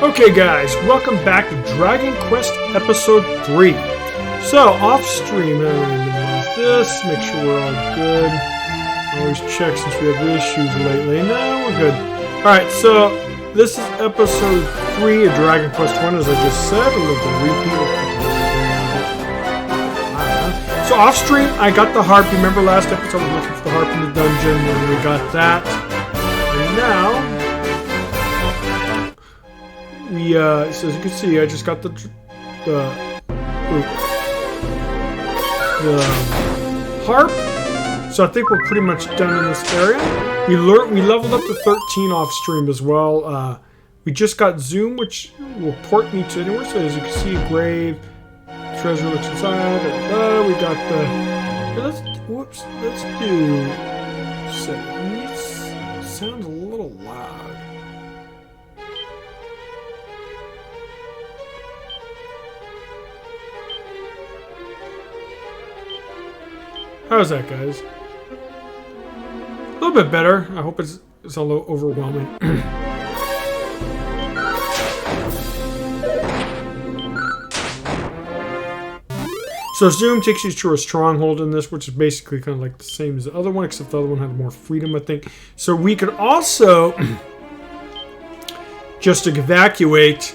Okay guys, welcome back to Dragon Quest Episode 3. So, off stream, this, make sure we're all good. Always check since we have issues lately. No, we're good. Alright, so this is Episode 3 of Dragon Quest 1, as I just said. A little repeat. So off stream, I got the harp. Remember last episode, I was looking for the harp in the dungeon, and we got that. And now... so as you can see, I just got the harp. So I think we're pretty much done in this area. We leveled up to 13 off stream as well. We just got Zoom, which will port me to anywhere. So as you can see, grave, treasure looks inside. We got the. Let's do settings. Sounds a little loud. How's that, guys? A little bit better. I hope it's a little overwhelming. So Zoom takes you to a stronghold in this, which is basically kind of like the same as the other one, except the other one had more freedom, I think. So we could also just evacuate,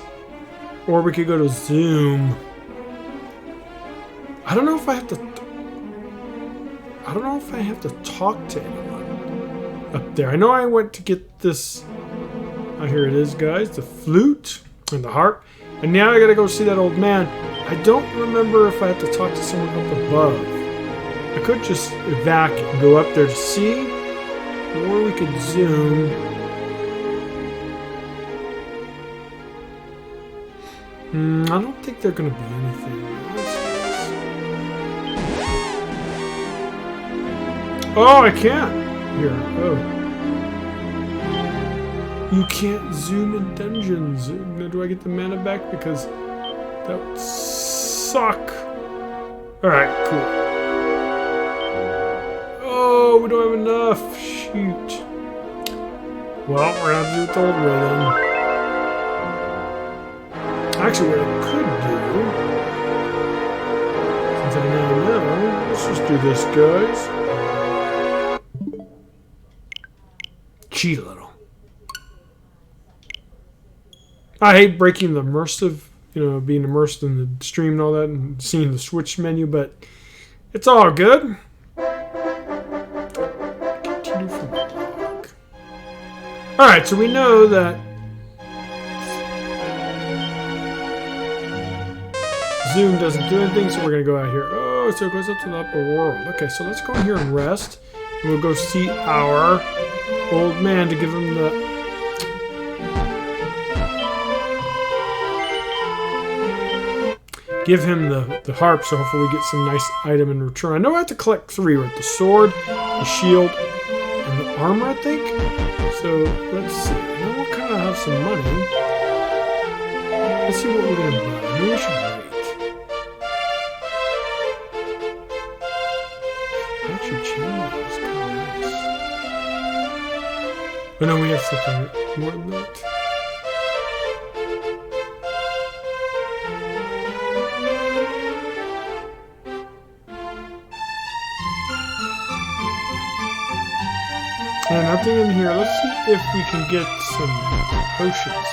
or we could go to Zoom. I don't know if I have to talk to anyone up there. I know I went to get this. Oh, here it is, guys. The flute and the harp. And now I gotta go see that old man. I don't remember if I have to talk to someone up above. I could just evac and go up there to see. Or we could Zoom. I don't think they're gonna be anything. Oh, I can't! Here, oh. You can't zoom in dungeons. Do I get the mana back? Because that would suck. Alright, cool. Oh, we don't have enough. Shoot. Well, we're gonna have to do it the old way then. Actually, what I could do, since I now know, let's just do this, guys. Cheat a little. I hate breaking the immersive, being immersed in the stream and all that, and seeing the switch menu, but it's all good. Continue from the log. Alright, so we know that Zoom doesn't do anything, so we're going to go out here. Oh, so it goes up to the upper world. Okay, so let's go in here and rest. And we'll go see our old man to give him the... harp, so hopefully we get some nice item in return. I know I have to collect 3, right? The sword, the shield, and the armor, I think. So, let's see. Now we'll kind of have some money. Let's see what we're going to buy. Maybe we should wait. Actually, change is kind of nice. But no, we have something more than that. And nothing in here. Let's see if we can get some potions.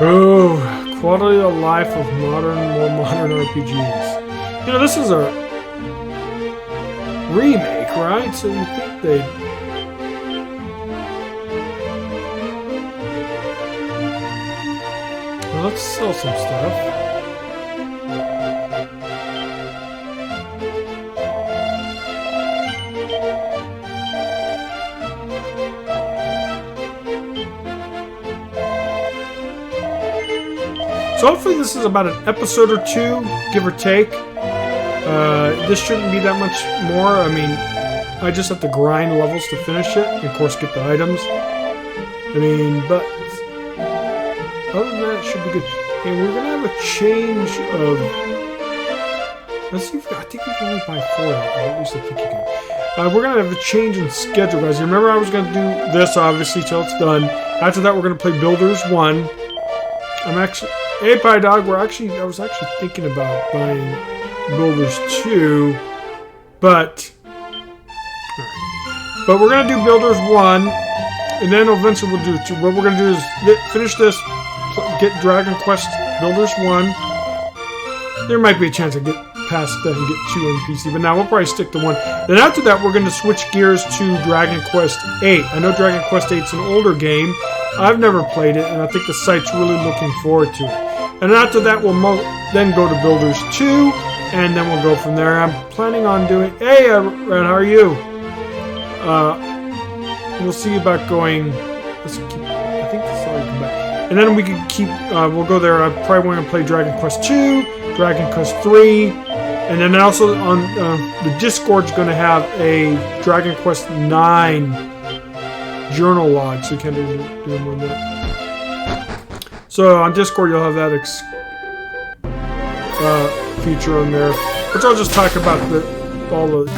Oh, quality of life of more modern RPGs. This is a remake, right? So you think they'd... Well, let's sell some stuff. So hopefully this is about an episode or 2, give or take. This shouldn't be that much more. I mean, I just have to grind levels to finish it, and of course get the items. I mean, but other than that, it should be good. And we're gonna have a change of. Let's see if I think we can only buy 4. Or at least I think you can. We're gonna have a change in schedule, guys. You remember I was gonna do this obviously till it's done. After that, we're gonna play Builders 1. I'm actually, hey, Pie Dog. I was actually thinking about buying Builders 2, but we're gonna do Builders 1, and then eventually we'll do 2. What we're gonna do is finish this, get Dragon Quest Builders 1. There might be a chance I get past that and get 2 on PC, but now we'll probably stick to 1. Then after that, we're gonna switch gears to Dragon Quest 8. I know Dragon Quest 8's an older game. I've never played it, and I think the site's really looking forward to it. And after that, we'll then go to Builders 2, and then we'll go from there. I'm planning on doing... Hey, Red, how are you? We'll see about going... Let's keep... I think that's all you come back. And then we can keep... we'll go there. I probably want to play Dragon Quest 2, Dragon Quest 3, and then also on the Discord's going to have a Dragon Quest 9 journal log, so you can do more than that. So on Discord, you'll have that feature on there, which I'll just talk about all the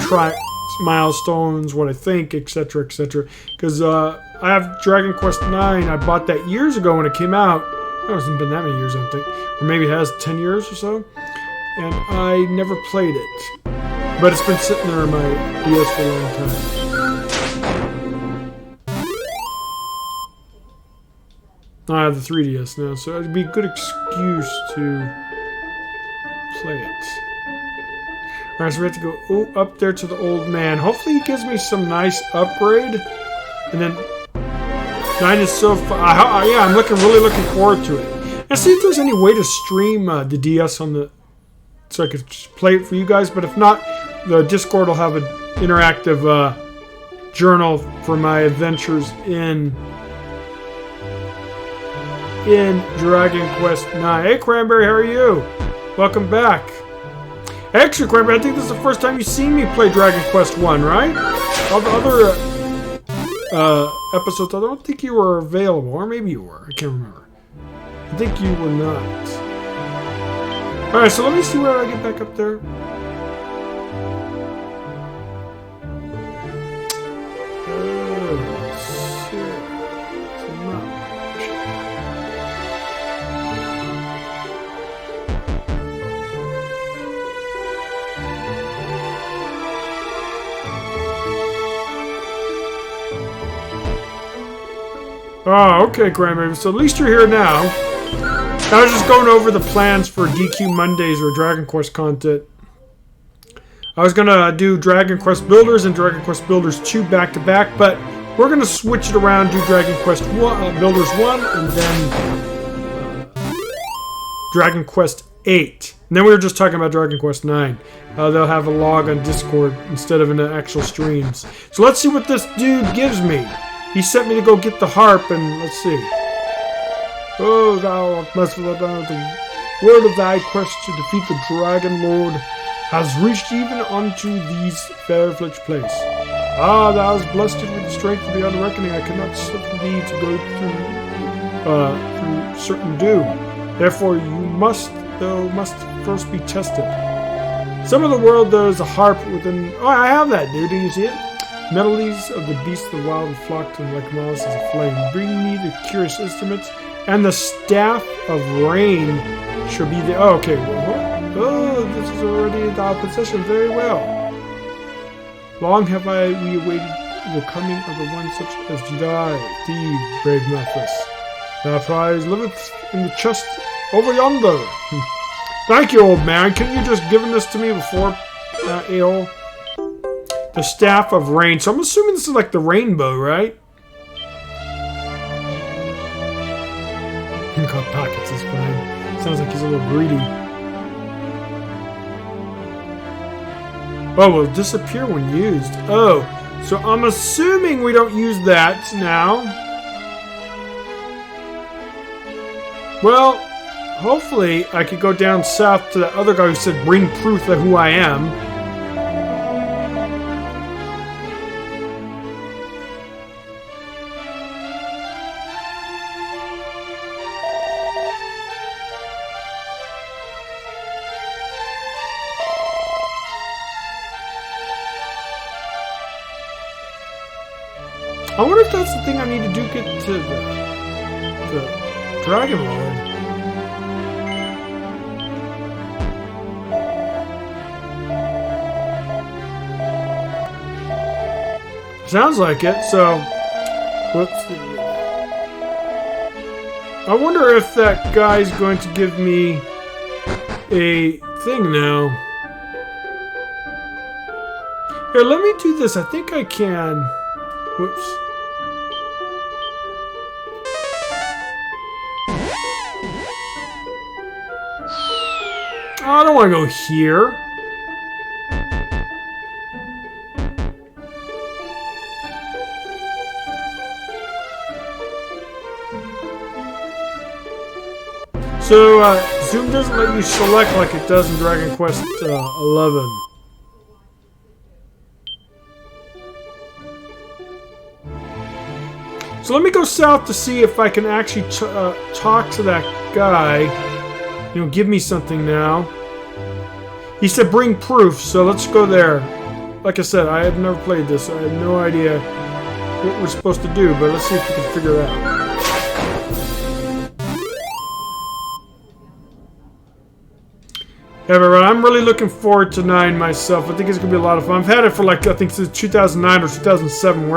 milestones, what I think, etc., etc. Because I have Dragon Quest 9. I bought that years ago when it came out. It hasn't been that many years, I don't think, or maybe it has 10 years or so. And I never played it, but it's been sitting there on my DS for a long time. I have the 3DS now, so it'd be a good excuse to play it. Alright, so we have to go up there to the old man. Hopefully he gives me some nice upgrade. And then 9 is so fun. Yeah, I'm really looking forward to it. And see if there's any way to stream the DS on the... So I could play it for you guys. But if not, the Discord will have an interactive journal for my adventures in Dragon Quest 9. Hey, Cranberry, how are you? Welcome back. Actually, Cranberry, I think this is the first time you've seen me play Dragon Quest 1, right? All the other episodes, I don't think you were available. Or maybe you were. I can't remember. I think you were not. Alright, so let me see where I get back up there. Oh, okay, Cranberry. So at least you're here now. I was just going over the plans for DQ Mondays or Dragon Quest content. I was going to do Dragon Quest Builders and Dragon Quest Builders 2 back to back, but we're going to switch it around, do Dragon Quest Builders 1 and then Dragon Quest 8. And then we were just talking about Dragon Quest 9. They'll have a log on Discord instead of in the actual streams. So let's see what this dude gives me. He sent me to go get the harp, and let's see. Oh, thou art merciful, the word of thy quest to defeat the Dragon Lord has reached even unto these fair-fledged place. Ah, thou hast blessed it with strength beyond reckoning. I cannot suffer thee to go through certain doom. Therefore, thou must first be tested. Some of the world there is a harp within. Oh, I have that, dude. Do you see it? Melodies of the beasts of the wild flocked and like moths as a flame. Bring me the curious instruments, and the staff of rain shall be the... Oh, okay. Oh, this is already in our possession. Very well. Long have we awaited the coming of the one such as thee, brave Melfice. Thy prize liveth in the chest over yonder. Thank you, old man. Couldn't you just given this to me before, Ale? The Staff of Rain. So I'm assuming this is like the rainbow, right? Got pockets is fine. Sounds like he's a little greedy. Oh, will disappear when used. Oh, so I'm assuming we don't use that now. Well, hopefully I could go down south to the other guy who said bring proof of who I am. I wonder if that's the thing I need to do to get to the Dragon Lord. Sounds like it, so whoops. I wonder if that guy's going to give me a thing now. Here, let me do this. I think I can. Whoops. Oh, I don't want to go here. So, Zoom doesn't let you select like it does in Dragon Quest 11. So let me go south to see if I can actually talk to that guy. You know, give me something now. He said bring proof, so let's go there. Like I said, I have never played this, so I have no idea what we're supposed to do, but let's see if we can figure it out. Yeah, but I'm really looking forward to 9 myself. I think it's gonna be a lot of fun. I've had it for like I think since 2009 or 2007,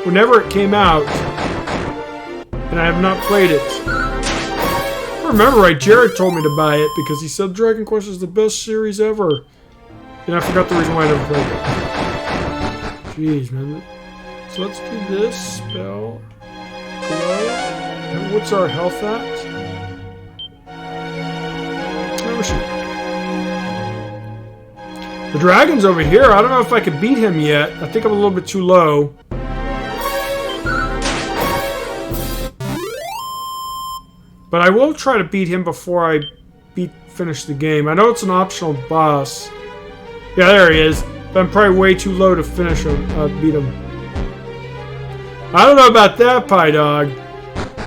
whenever it came out, and I have not played it. If I remember right, Jared told me to buy it because he said Dragon Quest is the best series ever, and I forgot the reason why I never played it. Jeez, man. So let's do this spell. Glow. And what's our health at? Oh shit. The dragon's over here. I don't know if I can beat him yet. I think I'm a little bit too low. But I will try to beat him before I finish the game. I know it's an optional boss. Yeah, there he is. But I'm probably way too low to finish him, beat him. I don't know about that, Pie Dog.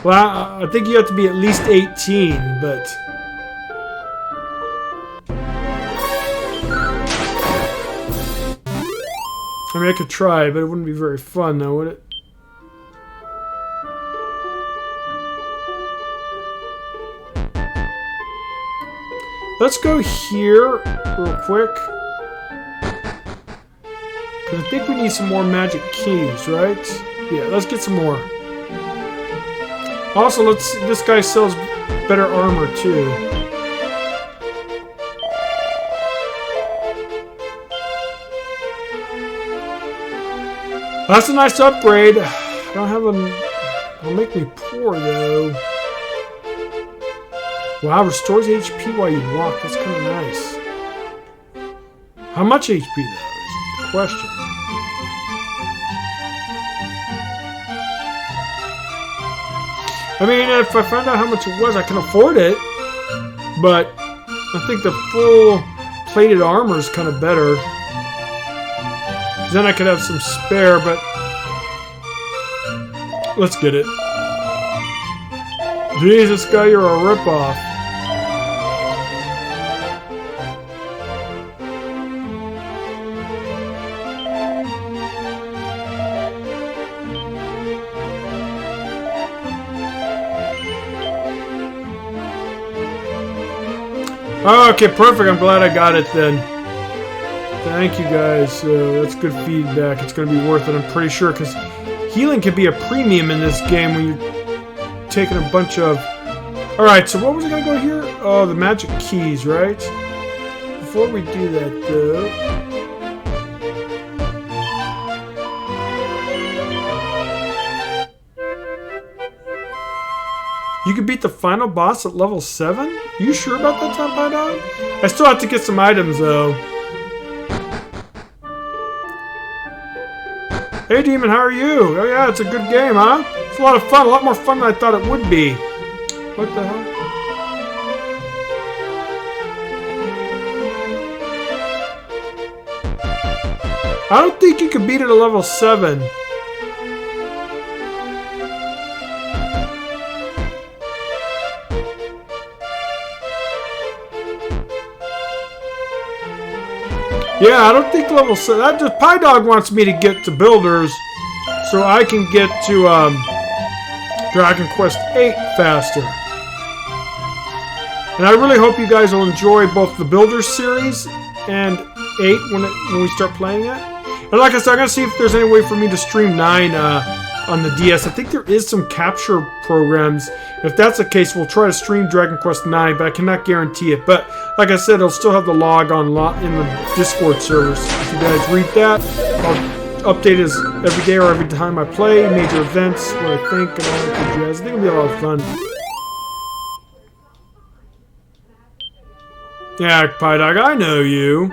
Well, I think you have to be at least 18, but... I mean, I could try, but it wouldn't be very fun, though, would it? Let's go here real quick. Because I think we need some more magic keys, right? Yeah, let's get some more. Also, this guy sells better armor, too. That's a nice upgrade. I don't have it'll make me poor though. Wow, restores HP while you walk. That's kind of nice. How much HP though is the question. I mean, if I found out how much it was, I can afford it. But I think the full plated armor is kind of better. Then I could have some spare, but let's get it. Jesus, guy, you're a ripoff. Okay, perfect. I'm glad I got it then. Thank you guys. That's good feedback. It's going to be worth it, I'm pretty sure, because healing can be a premium in this game when you're taking a bunch of... Alright, so what was I going to go here? Oh, the magic keys, right? Before we do that, though... You can beat the final boss at level 7? You sure about that, Tom Pie Dog? I still have to get some items, though. Hey Demon, how are you? Oh yeah, it's a good game, huh? It's a lot of fun, a lot more fun than I thought it would be. What the hell? I don't think you can beat it at level 7. Yeah, I don't think level 7. That just Pie Dog wants me to get to builders, so so I can get to Dragon Quest VIII faster. And I really hope you guys will enjoy both the Builders series and 8 when we start playing it. And like I said, I'm going to see if there's any way for me to stream 9 on the DS. I think there is some capture programs. If that's the case, we'll try to stream Dragon Quest 9, but I cannot guarantee it. But like I said, it'll still have the log on in the Discord servers. If you guys read that, I'll update it every day or every time I play, major events, what I think, and all that good jazz. I think it'll be a lot of fun. Yeah, Pie Dog, I know you.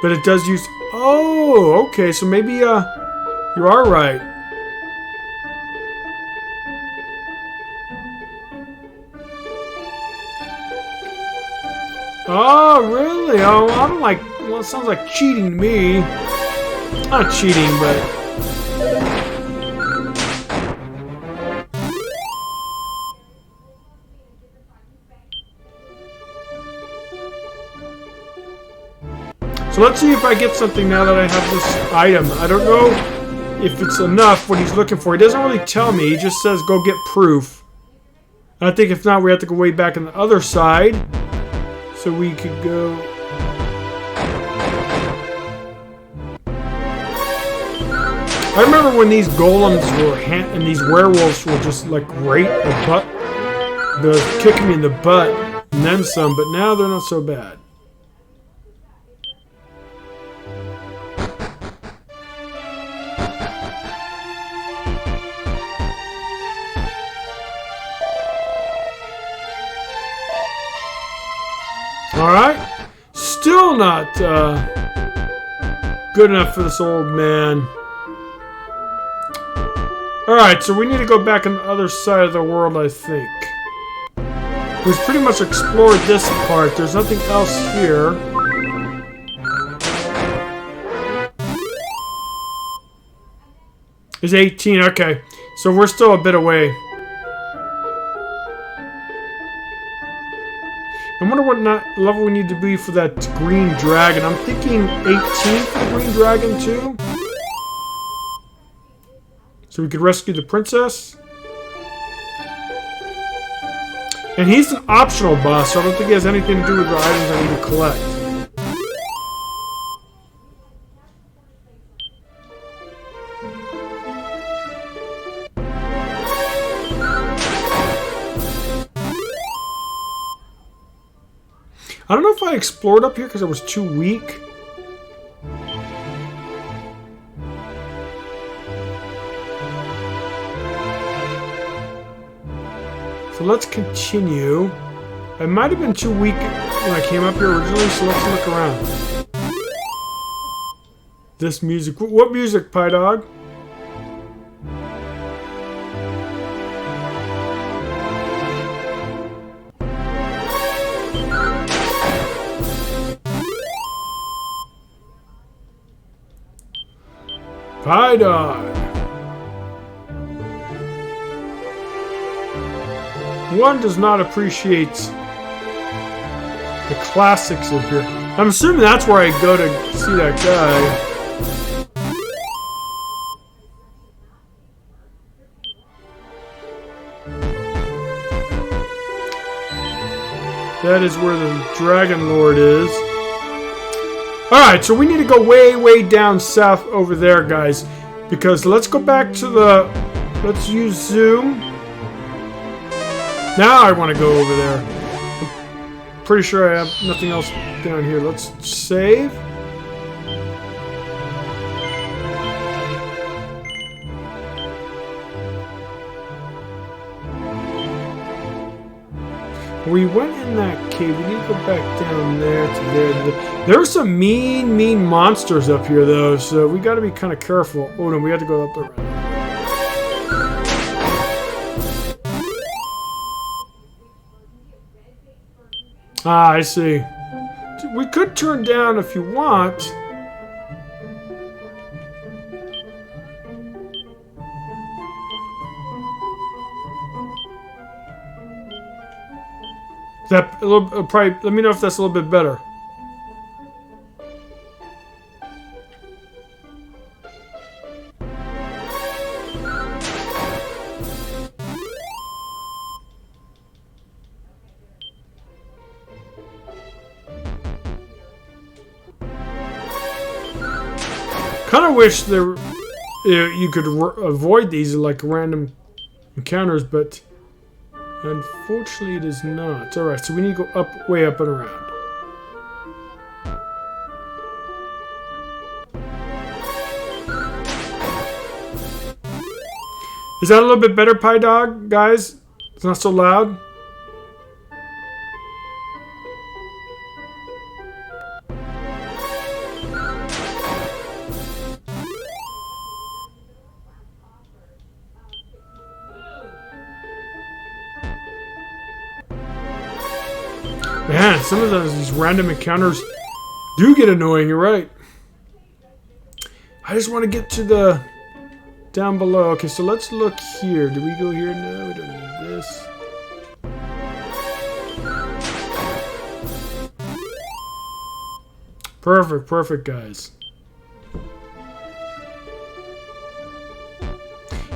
But it does use... Oh, okay, so maybe you are right. Oh, really? Oh, I'm like... Well, it sounds like cheating to me. Not cheating, but... So let's see if I get something now that I have this item. I don't know if it's enough what he's looking for. He doesn't really tell me. He just says go get proof. And I think if not, we have to go way back on the other side. So we could go... I remember when these golems were and these werewolves were just like right the butt. They're kicking me in the butt and then some, but now they're not so bad. Alright, still not good enough for this old man. Alright, so we need to go back on the other side of the world, I think. We've pretty much explored this part. There's nothing else here. It's 18, okay. So we're still a bit away. I wonder what level we need to be for that green dragon. I'm thinking 18 for the green dragon too. So we could rescue the princess. And he's an optional boss, so I don't think he has anything to do with the items I need to collect. I don't know if I explored up here because I was too weak. So let's continue. I might have been too weak when I came up here originally, so let's look around. This music. What music, Pie Dog? Pie Dog. One does not appreciate the classics of here. I'm assuming that's where I go to see that guy. That is where the Dragon Lord is. Alright, so we need to go way, way down south over there, guys. Because let's go back to the... Let's use zoom. Now I want to go over there. I'm pretty sure I have nothing else down here. Let's save. We went in that cave. We need to go back down there to there. There are some mean, mean monsters up here, though, so we got to be kind of careful. Oh, no, we have to go up there. Ah, I see. We could turn down if you want. That a little probably. Let me know if that's a little bit better. Kind of wish there you could avoid these like random encounters, but unfortunately it is not. Alright, so we need to go up, way up and around. Is that a little bit better, Pie Dog, guys? It's not so loud? Man, some of these random encounters do get annoying, you're right. I just want to get to the down below. Okay, so let's look here. Do we go here? No, we don't need this. Perfect, perfect, guys.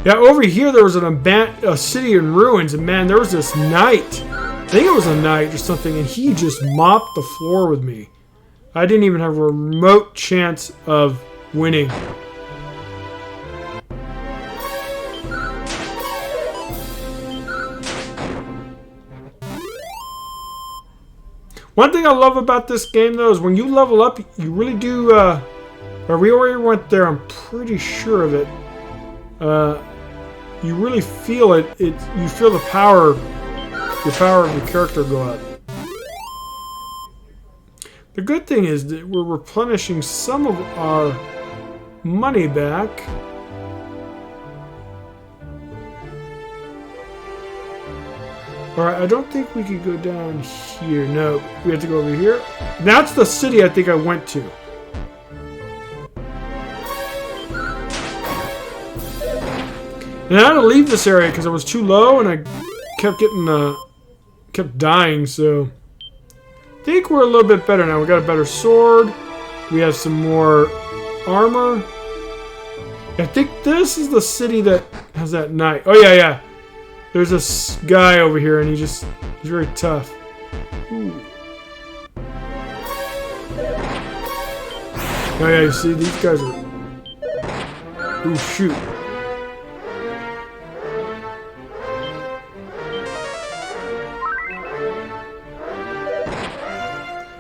Yeah, over here there was a city in ruins, and man, there was this knight. I think it was a knight or something, and he just mopped the floor with me. I didn't even have a remote chance of winning. One thing I love about this game, though, is when you level up, you really do, or we already went there, I'm pretty sure of it. You really feel it. You feel the power of the character go up. The good thing is that we're replenishing some of our money back. Alright, I don't think we could go down here. No, we have to go over here. That's the city I think I went to. And I had to leave this area because I was too low and I kept dying, so I think we're a little bit better now. We got a better sword. We have some more armor. I think this is the city that has that knight. Oh yeah, yeah. There's this guy over here, and he's very tough. Ooh. Oh yeah, you see, these guys are... Ooh, shoot.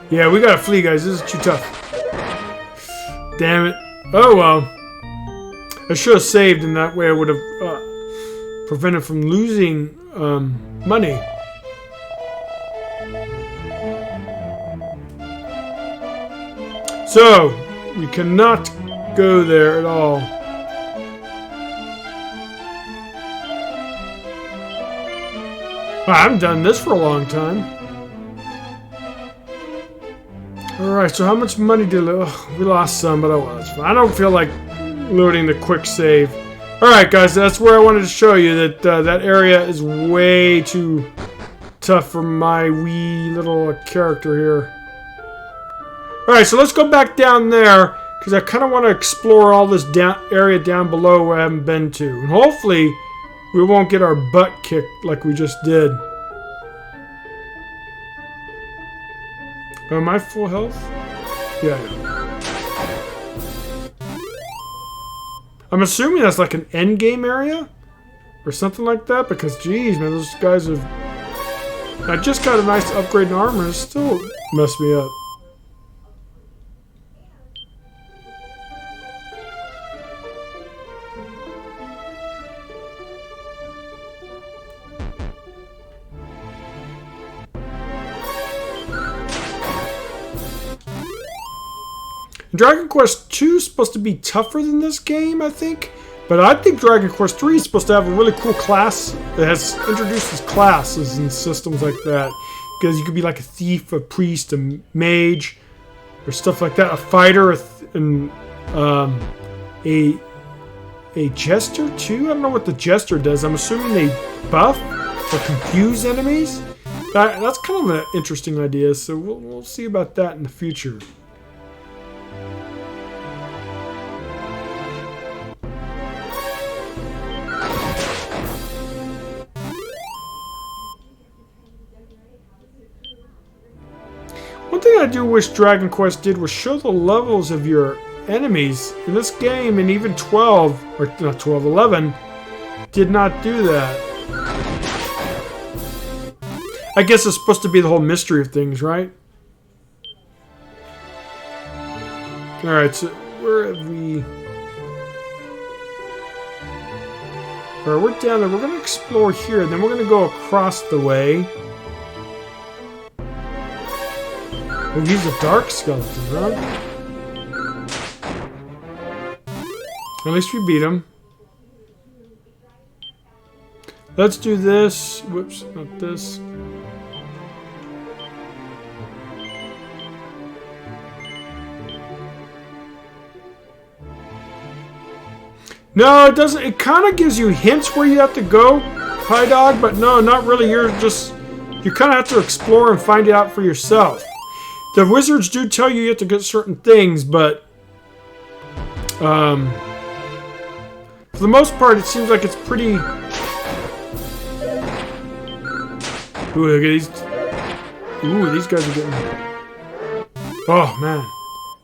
Yeah, we gotta flee, guys. This is too tough. Damn it. Oh well. I should have saved, and that way I would have... prevented from losing money. So, we cannot go there at all. I haven't done this for a long time. Alright, so how much money did we lost some, but I don't feel like loading the quick save. Alright guys, that's where I wanted to show you that that area is way too tough for my wee little character here. Alright, so let's go back down there, because I kind of want to explore all this area down below where I haven't been to. And hopefully, we won't get our butt kicked like we just did. Am I full health? Yeah, I am. I'm assuming that's like an end game area or something like that, because geez, man, those guys have... I just got a nice upgrade in armor and it still messed me up. Dragon Quest II is supposed to be tougher than this game, I think. But I think Dragon Quest III is supposed to have a really cool class that has introduces classes and systems like that. Because you could be like a thief, a priest, a mage, or stuff like that. A fighter, and a jester too? I don't know what the jester does. I'm assuming they buff or confuse enemies. That's kind of an interesting idea, so we'll see about that in the future. One thing I do wish Dragon Quest did was show the levels of your enemies in this game, and even 12, or not 12, 11, did not do that. I guess it's supposed to be the whole mystery of things, right? Alright, so where have we... Alright, we're down there. We're going to explore here, and then we're going to go across the way. Oh, he's a dark skeleton, huh? At least we beat him. Let's do this. Whoops, not this. No, it doesn't. It kind of gives you hints where you have to go, High Dog, but no, not really. You kind of have to explore and find it out for yourself. The wizards do tell you have to get certain things, but for the most part, it seems like it's pretty... Ooh, look at these. Ooh, these guys are getting... Oh, man.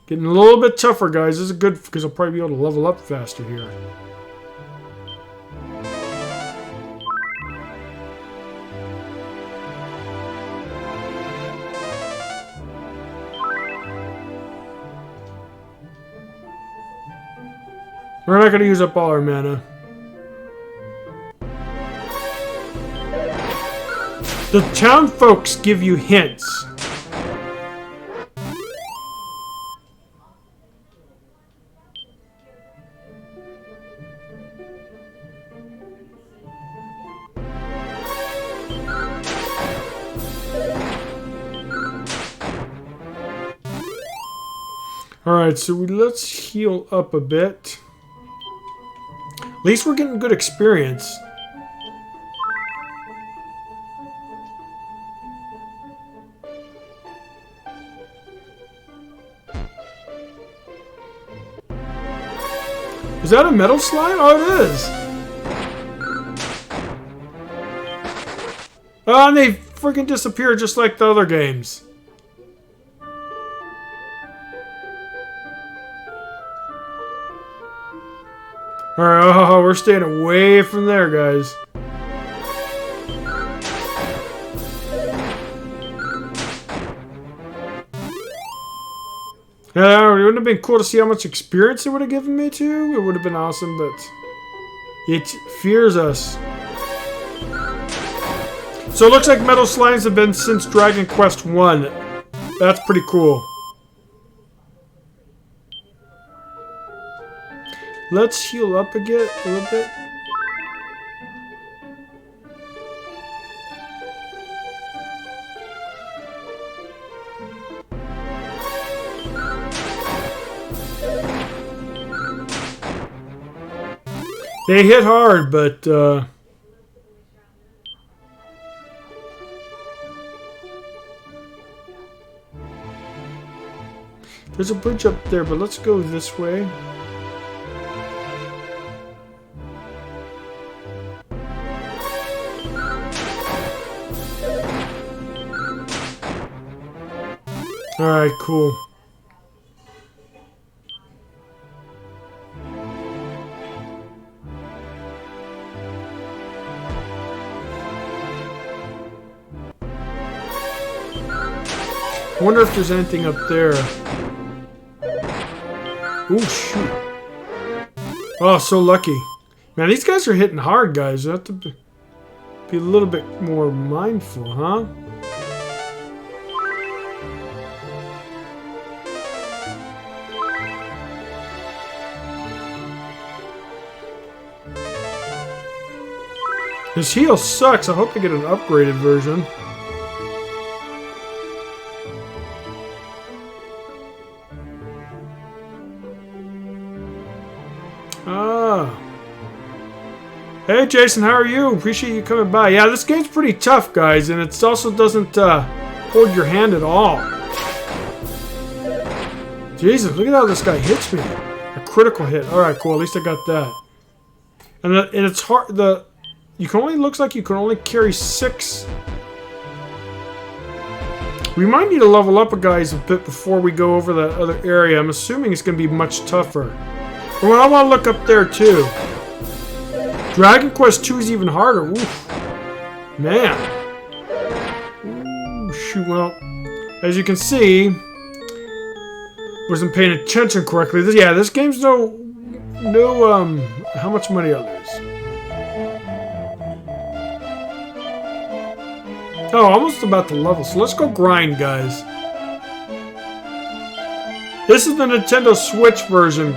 Getting a little bit tougher, guys. This is good because I'll probably be able to level up faster here. We're not going to use up all our mana. The town folks give you hints. Alright, so let's heal up a bit. At least we're getting good experience. Is that a metal slime? Oh, it is. Oh, and they freaking disappear just like the other games. Alright, oh, we're staying away from there, guys. Yeah, it would have been cool to see how much experience it would have given me too. It would have been awesome, but it fears us. So it looks like metal slimes have been since Dragon Quest 1. That's pretty cool. Let's heal up again a little bit. They hit hard, but there's a bridge up there, but let's go this way. Alright, cool. I wonder if there's anything up there. Oh, shoot. Oh, so lucky. Man, these guys are hitting hard, guys. You have to be a little bit more mindful, huh? His heal sucks. I hope to get an upgraded version. Ah. Hey, Jason, how are you? Appreciate you coming by. Yeah, this game's pretty tough, guys, and it also doesn't hold your hand at all. Jesus, look at how this guy hits me. A critical hit. All right, cool. At least I got that. And it's hard. You can only, looks like you can only carry 6. We might need to level up, guys, a bit before we go over that other area. I'm assuming it's going to be much tougher. Well, I want to look up there, too. Dragon Quest II is even harder. Oof. Man. Ooh, shoot, well, as you can see, wasn't paying attention correctly. This game's no, how much money I lose? Oh, almost about to level. So let's go grind, guys. This is the Nintendo Switch version,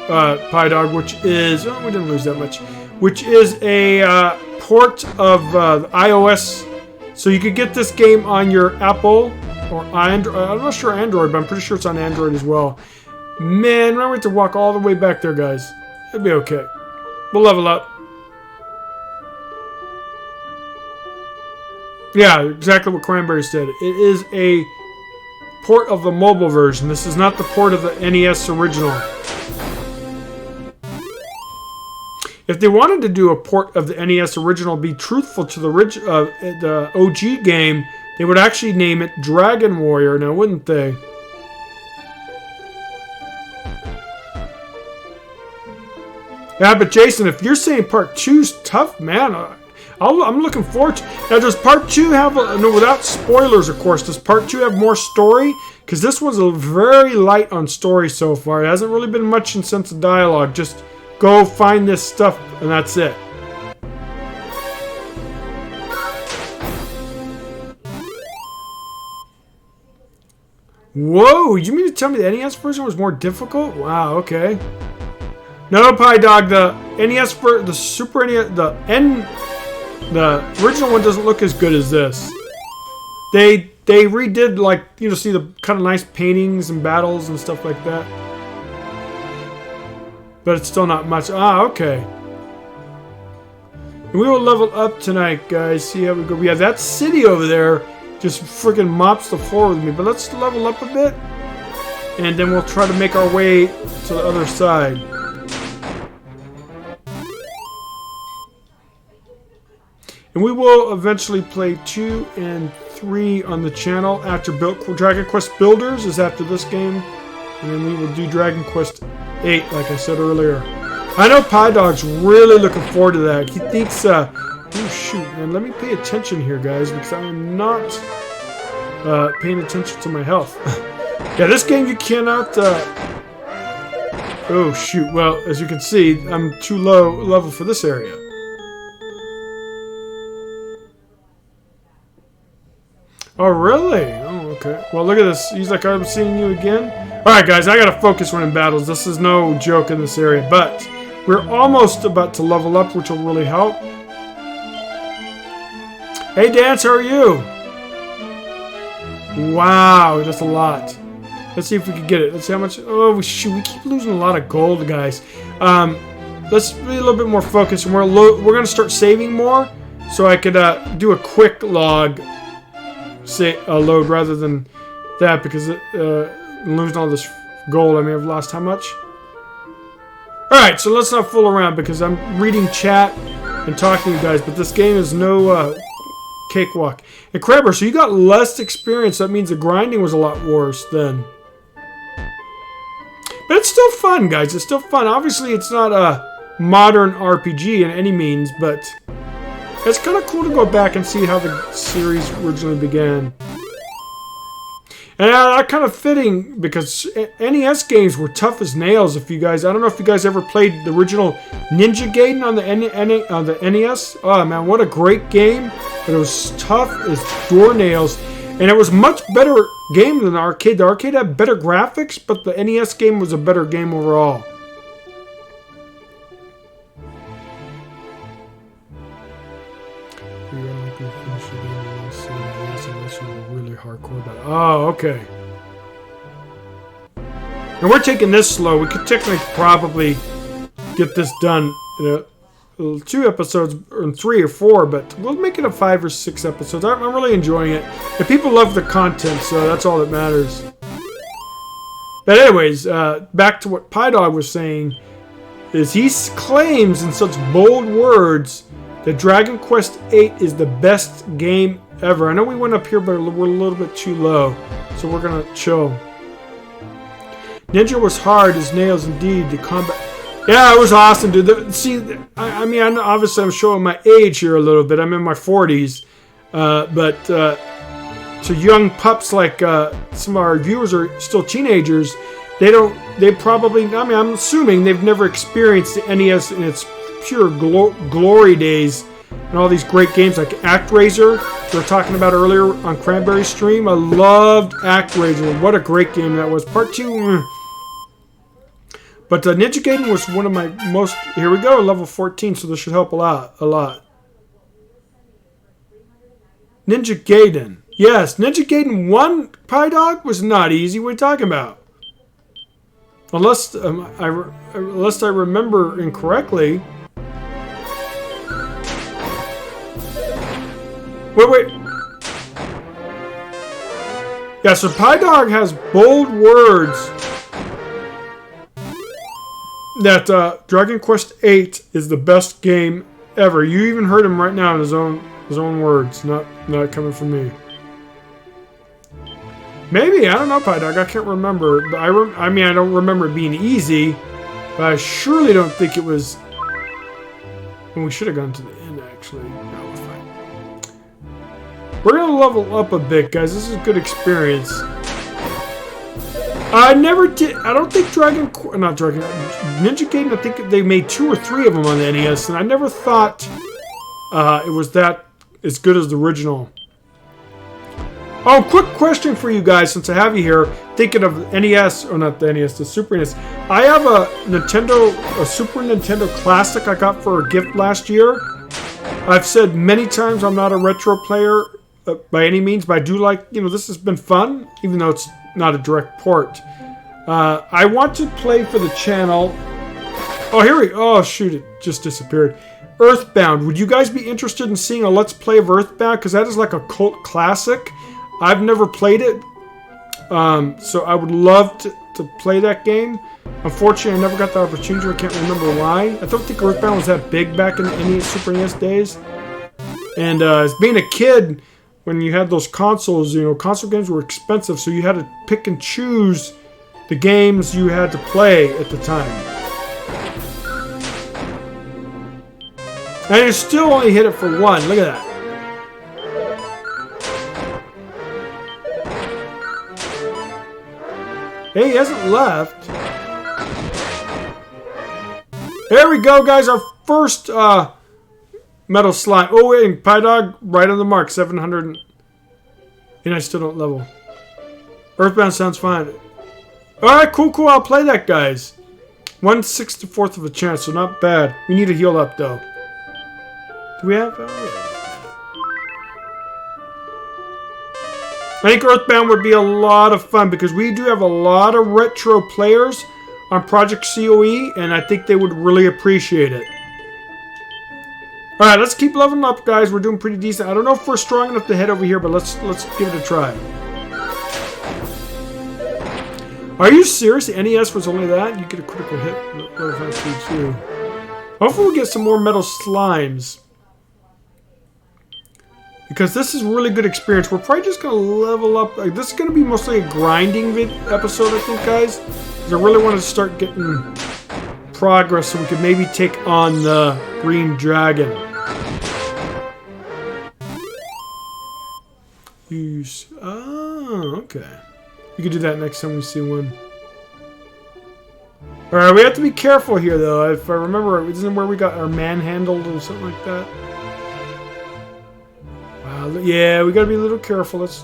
Pie Dog, which is... Oh, we didn't lose that much. Which is a port of iOS. So you could get this game on your Apple or Android. I'm not sure Android, but I'm pretty sure it's on Android as well. Man, I went to walk all the way back there, guys. It'll be okay. We'll level up. Yeah, exactly what Cranberry said. It is a port of the mobile version. This is not the port of the NES original. If they wanted to do a port of the NES original, be truthful to the OG game, they would actually name it Dragon Warrior, now wouldn't they? Yeah, but Jason, if you're saying part 2's tough, man, I'm looking forward to. Now, does part 2 have no? Without spoilers, of course. Does part 2 have more story? Because this one's very light on story so far. It hasn't really been much in sense of dialogue. Just go find this stuff, and that's it. Whoa! You mean to tell me the NES version was more difficult? Wow. Okay. No, Pie Dog. The NES the Super NES, the original one doesn't look as good as this. They redid, like, you know, see the kind of nice paintings and battles and stuff like that. But it's still not much. Ah, okay. And we will level up tonight, guys. See how we go. We have that city over there just freaking mops the floor with me. But let's level up a bit. And then we'll try to make our way to the other side. And we will eventually play 2 and 3 on the channel after Dragon Quest Builders is after this game. And then we will do Dragon Quest 8, like I said earlier. I know Pie Dog's really looking forward to that. He thinks, oh shoot, man, let me pay attention here, guys, because I am not paying attention to my health. Yeah, this game you cannot, oh shoot, well, as you can see, I'm too low level for this area. Oh, really? Oh, okay. Well, look at this. He's like, I'm seeing you again. Alright, guys, I gotta focus when in battles. This is no joke in this area, but we're almost about to level up, which will really help. Hey, Dance, how are you? Wow, that's a lot. Let's see if we can get it. Let's see how much. Oh, shoot, we keep losing a lot of gold, guys. Let's be a little bit more focused, and we're gonna start saving more, so I could do a quick log load rather than that, because losing all this gold, I mean, I've lost how much? Alright, so let's not fool around, because I'm reading chat and talking to you guys, but this game is no cakewalk. And Crabber, so you got less experience, that means the grinding was a lot worse then. But it's still fun, guys, it's still fun. Obviously, it's not a modern RPG in any means, but it's kind of cool to go back and see how the series originally began. And that kind of fitting, because NES games were tough as nails. If you guys, I don't know if you guys ever played the original Ninja Gaiden on the NES. Oh man, what a great game! But it was tough as doornails, and it was a much better game than the arcade. The arcade had better graphics, but the NES game was a better game overall. Oh, okay. And we're taking this slow. We could technically probably get this done in 2 episodes, or 3 or 4, but we'll make it a 5 or 6 episodes. I'm really enjoying it. And people love the content, so that's all that matters. But anyways, back to what Pie Dog was saying, is he claims in such bold words that Dragon Quest VIII is the best game ever. I know we went up here, but we're a little bit too low, so we're gonna chill. Ninja was hard as nails indeed. The combat, yeah, it was awesome, dude. I mean, obviously I'm showing my age here a little bit. I'm in my 40s, but to young pups like some of our viewers are still teenagers. They probably, I mean, I'm assuming they've never experienced the NES in its pure glory days and all these great games like ActRaiser we were talking about earlier on Cranberry's stream. I loved ActRaiser. What a great game that was. Part 2, But Ninja Gaiden was one of my most... Here we go, level 14, so this should help a lot. Ninja Gaiden. Yes, Ninja Gaiden 1, Pie Dog, was not easy. What are you talking about? Unless I remember incorrectly. Wait. Yeah, so Pie Dog has bold words that Dragon Quest VIII is the best game ever. You even heard him right now in his own words, not coming from me. Maybe, I don't know, Pie Dog. I can't remember. But I mean, I don't remember it being easy, but I surely don't think it was. And we should have gone to the end, actually. No, we're fine. We're gonna level up a bit, guys. This is a good experience. I never did. I don't think Ninja Gaiden. I think they made 2 or 3 of them on the NES, and I never thought it was that as good as the original. Oh, quick question for you guys, since I have you here. Thinking of NES, or not the NES, the Super NES. I have a Super Nintendo Classic I got for a gift last year. I've said many times I'm not a retro player by any means, but I do like, this has been fun, even though it's not a direct port. I want to play for the channel. Oh, shoot, it just disappeared. Earthbound. Would you guys be interested in seeing a Let's Play of Earthbound? Because that is like a cult classic. I've never played it, so I would love to play that game. Unfortunately, I never got the opportunity. I can't remember why. I don't think Earthbound was that big back in the NES, Super NES days. And as being a kid, when you had those consoles, console games were expensive, so you had to pick and choose the games you had to play at the time. And you still only hit it for 1. Look at that. Hey, he hasn't left. There we go, guys. Our first metal slime. Oh, wait. Pie Dog, right on the mark. 700. And I still don't level. Earthbound sounds fine. Alright, cool. I'll play that, guys. 1/64 of a chance, so not bad. We need to heal up, though. Do we have... I think Earthbound would be a lot of fun because we do have a lot of retro players on Project COE, and I think they would really appreciate it. Alright, let's keep leveling up, guys. We're doing pretty decent. I don't know if we're strong enough to head over here, but let's give it a try. Are you serious? The NES was only that? You get a critical hit. Hopefully we'll get some more metal slimes. Because this is a really good experience. We're probably just going to level up. This is going to be mostly a grinding episode, I think, guys. Because I really want to start getting progress so we can maybe take on the green dragon. Okay. We can do that next time we see one. Alright, we have to be careful here, though. If I remember, isn't where we got our manhandled or something like that? Yeah, we gotta be a little careful. Let's.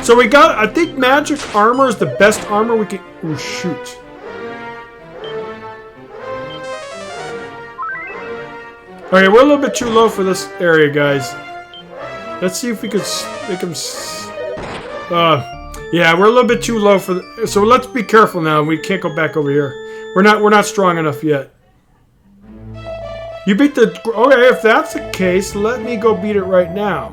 So we got. I think magic armor is the best armor we can. Oh shoot! Okay, we're a little bit too low for this area, guys. Let's see if we could make them. Yeah, we're a little bit too low for. So let's be careful now. We can't go back over here. We're not strong enough yet. You beat the... Okay, if that's the case, let me go beat it right now.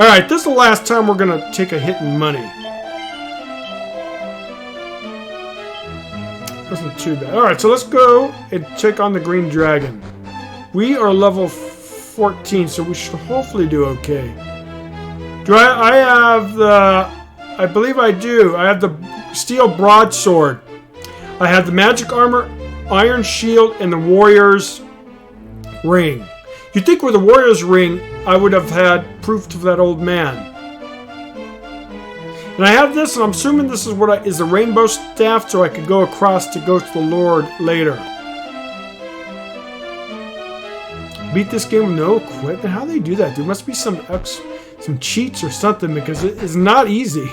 Alright, this is the last time we're going to take a hit in money. Wasn't too bad. Alright, so let's go and check on the green dragon. We are level 14, so we should hopefully do okay. Do I have the... I believe I do. I have the steel broadsword. I have the magic armor, iron shield, and the warrior's ring. You'd think with the warrior's ring, I would have had proof to that old man. And I have this, and I'm assuming this is what is the rainbow staff, so I could go across to go to the Lord later. Beat this game with no equipment? How do they do that? There must be some cheats or something, because it is not easy.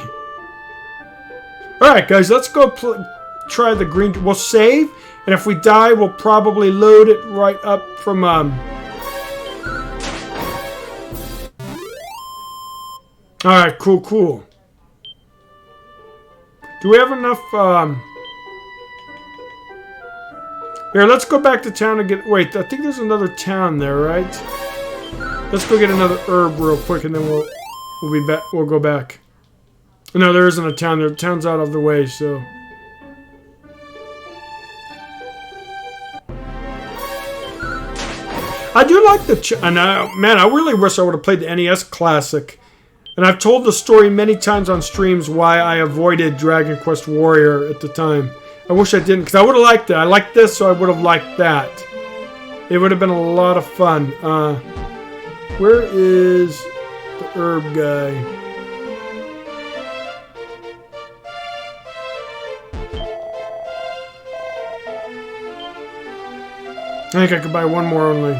Alright, guys, let's go try the green. We'll save, and if we die, we'll probably load it right up from... Alright, cool. Do we have enough, Here, let's go back to town and get... Wait, I think there's another town there, right? Let's go get another herb real quick, and then we'll be back. We'll go back. No, there isn't a town there. The town's out of the way, so... I do like the... man, I really wish I would have played the NES Classic. And I've told the story many times on streams why I avoided Dragon Quest Warrior at the time. I wish I didn't, because I would have liked it. I liked this, so I would have liked that. It would have been a lot of fun. Where is the herb guy? I think I could buy one more only.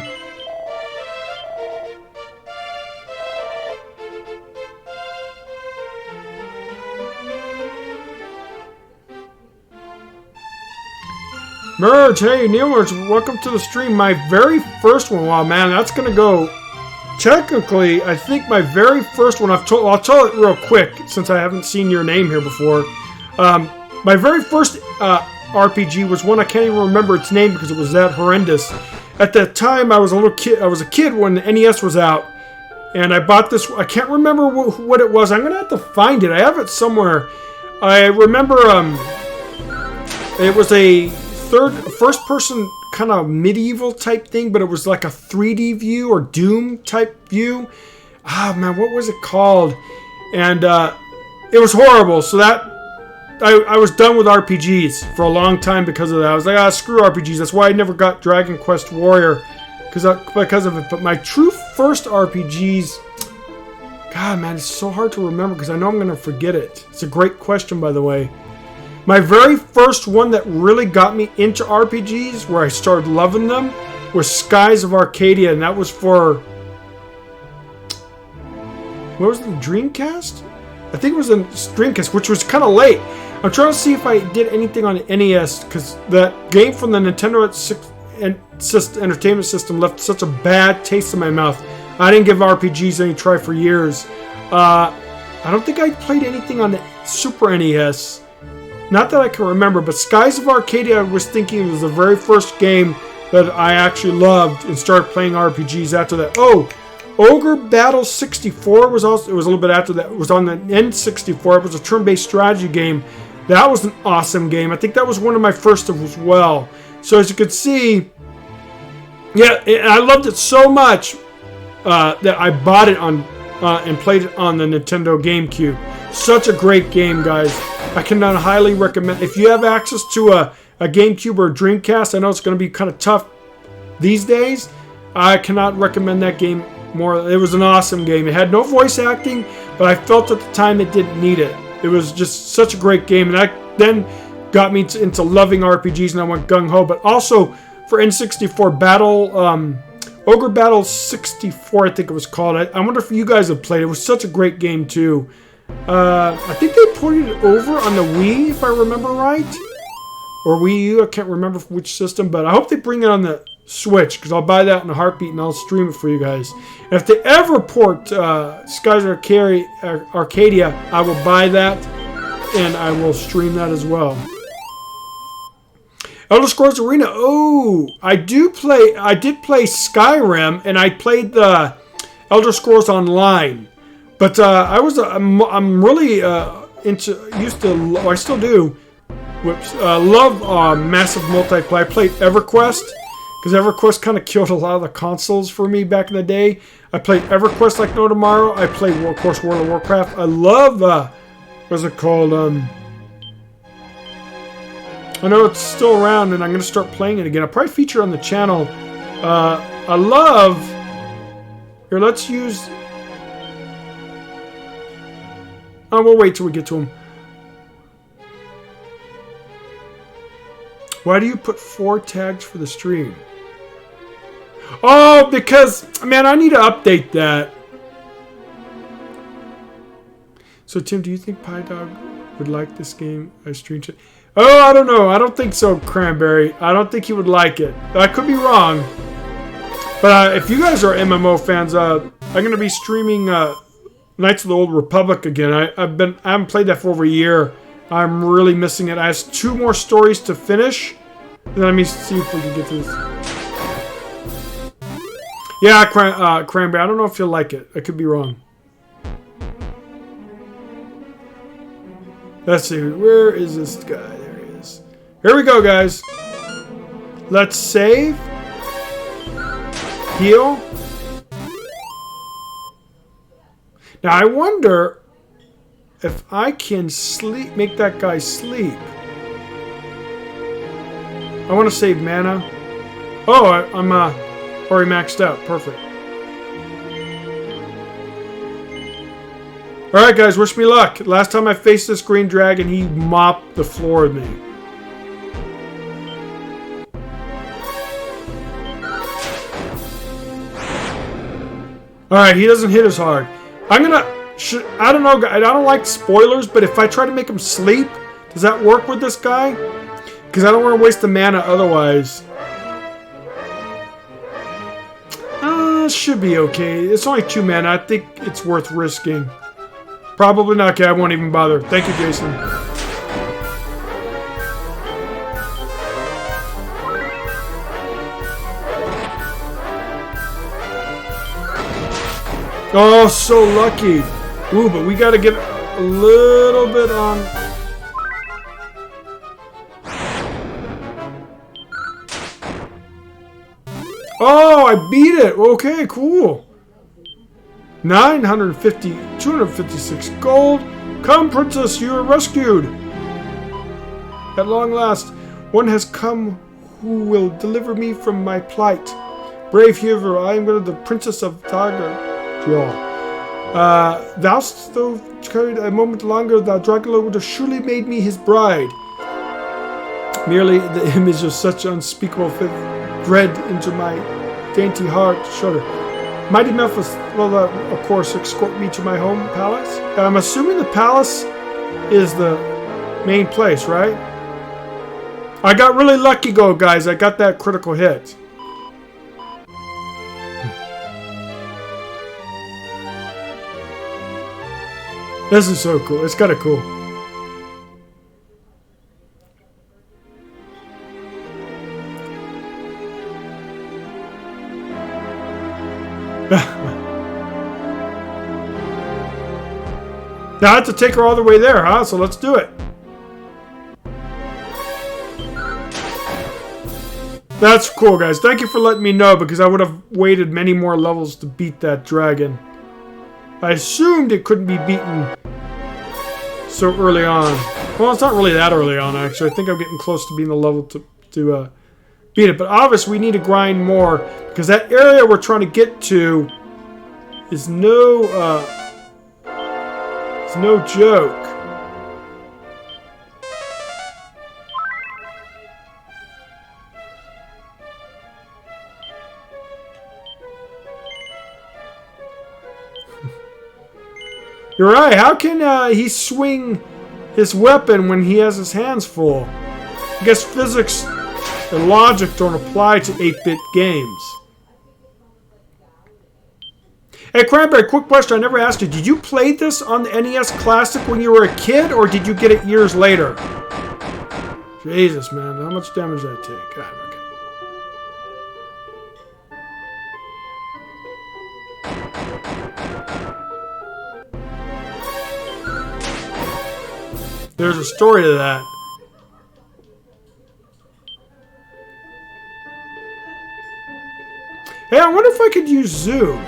Merge, hey, Neilers, welcome to the stream. My very first one. Wow, man, that's going to go... Technically, I think my very first one, I'll tell it real quick, since I haven't seen your name here before. My very first RPG was one I can't even remember its name because it was that horrendous. At that time, I was a little kid. I was a kid when the NES was out, and I bought this. I can't remember what it was. I'm going to have to find it. I have it somewhere. I remember it was a... first-person kind of medieval type thing, but it was like a 3D view or Doom type view. Ah, man, what was it called? And it was horrible. So that I was done with RPGs for a long time because of that. I was like, screw RPGs. That's why I never got Dragon Quest Warrior because of it. But my true first RPGs, God, man, it's so hard to remember because I know I'm going to forget it. It's a great question, by the way. My very first one that really got me into RPGs, where I started loving them, was Skies of Arcadia, and that was for... What was the Dreamcast? I think it was a Dreamcast, which was kind of late. I'm trying to see if I did anything on the NES, because that game from the Nintendo Entertainment System left such a bad taste in my mouth. I didn't give RPGs any try for years. I don't think I played anything on the Super NES. Not that I can remember, but Skies of Arcadia, I was thinking, was the very first game that I actually loved and started playing RPGs after that. Oh, Ogre Battle 64 was also, it was a little bit after that. It was on the N64. It was a turn-based strategy game. That was an awesome game. I think that was one of my first as well. So as you can see, yeah, I loved it so much that I bought it on and played it on the Nintendo GameCube. Such a great game, guys. I cannot highly recommend. If you have access to a GameCube or a Dreamcast, I know it's going to be kind of tough these days. I cannot recommend that game more. It was an awesome game. It had no voice acting, but I felt at the time it didn't need it. It was just such a great game, and that then got me into loving RPGs, and I went gung-ho. But also for N64 Ogre Battle 64, I think it was called. I wonder if you guys have played it. It was such a great game too. I think they ported it over on the Wii, if I remember right, or Wii U. I can't remember which system, but I hope they bring it on the Switch, because I'll buy that in a heartbeat and I'll stream it for you guys. And if they ever port Skies of Arcadia, I will buy that and I will stream that as well. Elder Scrolls Arena. Oh, I did play Skyrim, and I played the Elder Scrolls Online. But I'm really I still do Whoops. Love massive multiplayer. I played EverQuest because EverQuest kind of killed a lot of the consoles for me back in the day. I played EverQuest like no tomorrow. I played, of course, World of Warcraft. I love, what's it called? I know it's still around, and I'm going to start playing it again. I'll probably feature on the channel. I love... Here, let's use... Oh, we'll wait till we get to him. Why do you put 4 tags for the stream? Oh, because, man, I need to update that. So, Tim, do you think Pie Dog would like this game? I streamed it. Oh, I don't know. I don't think so, Cranberry. I don't think he would like it. I could be wrong. But if you guys are MMO fans, I'm going to be streaming Knights of the Old Republic again. I haven't played that for over a year. I'm really missing it. I have 2 more stories to finish. Let me see if we can get to this. Yeah, Cranberry. I don't know if you'll like it. I could be wrong. Let's see. Where is this guy? There he is. Here we go, guys. Let's save. Heal. Now, I wonder if I can sleep, make that guy sleep. I want to save mana. Oh, I'm already maxed out. Perfect. Alright, guys, wish me luck. Last time I faced this green dragon, he mopped the floor with me. Alright, he doesn't hit as hard. I don't know, I don't like spoilers, but if I try to make him sleep, does that work with this guy? Because I don't want to waste the mana otherwise. Should be okay. It's only 2 mana. I think it's worth risking. Probably not. Okay, I won't even bother. Thank you, Jason. Oh, so lucky. Ooh, but we got to get a little bit on... Oh, I beat it. Okay, cool. 950, 256 gold. Come, princess, you are rescued. At long last, one has come who will deliver me from my plight. Brave hero, I am the princess of Tagadraw. Thou'st though carried a moment longer, the Dracula would have surely made me his bride. Merely the image of such unspeakable dread into my dainty heart shudder. Mighty Melfice will, of course, escort me to my home palace. I'm assuming the palace is the main place, right? I got really lucky, guys. I got that critical hit. This is so cool. It's kind of cool. Now I have to take her all the way there, huh? So let's do it. That's cool, guys. Thank you for letting me know, because I would have waited many more levels to beat that dragon. I assumed it couldn't be beaten so early on. Well, it's not really that early on, actually. I think I'm getting close to being the level to beat it. But obviously, we need to grind more, because that area we're trying to get to is no joke. You're right. How can he swing his weapon when he has his hands full? I guess physics and logic don't apply to 8-bit games. Hey, Cranberry, quick question I never asked you. Did you play this on the NES Classic when you were a kid, or did you get it years later? Jesus, man. How much damage did I take? God, okay. There's a story to that. Hey, I wonder if I could use zoom.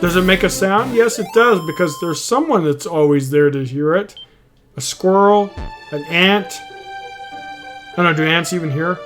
Does it make a sound? Yes, it does, because there's someone that's always there to hear it. A squirrel, an ant. I don't know, do ants even hear?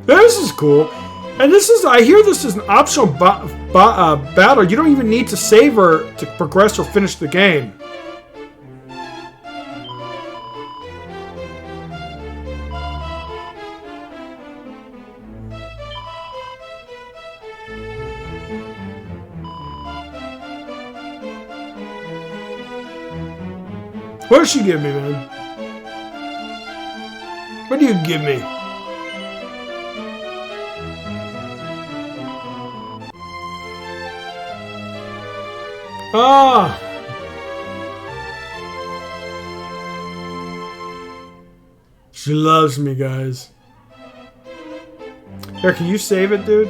This is cool. And this is, I hear this is an optional battle. You don't even need to save or to progress or finish the game. What does she give me, man? What do you give me? Ah! She loves me, guys. Here, can you save it, dude?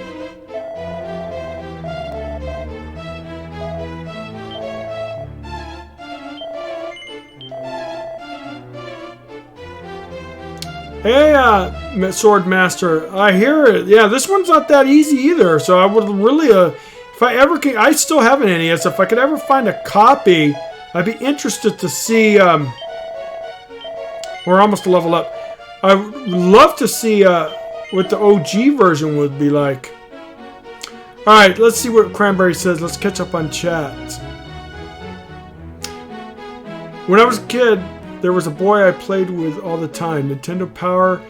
Hey, Sword Master, I hear it. Yeah, this one's not that easy either, so I would really, if I ever can, I still have an NES. If I could ever find a copy, I'd be interested to see, we're almost to level up. I would love to see what the OG version would be like. Alright, let's see what Cranberry says. Let's catch up on chat. When I was a kid, there was a boy I played with all the time. Nintendo Power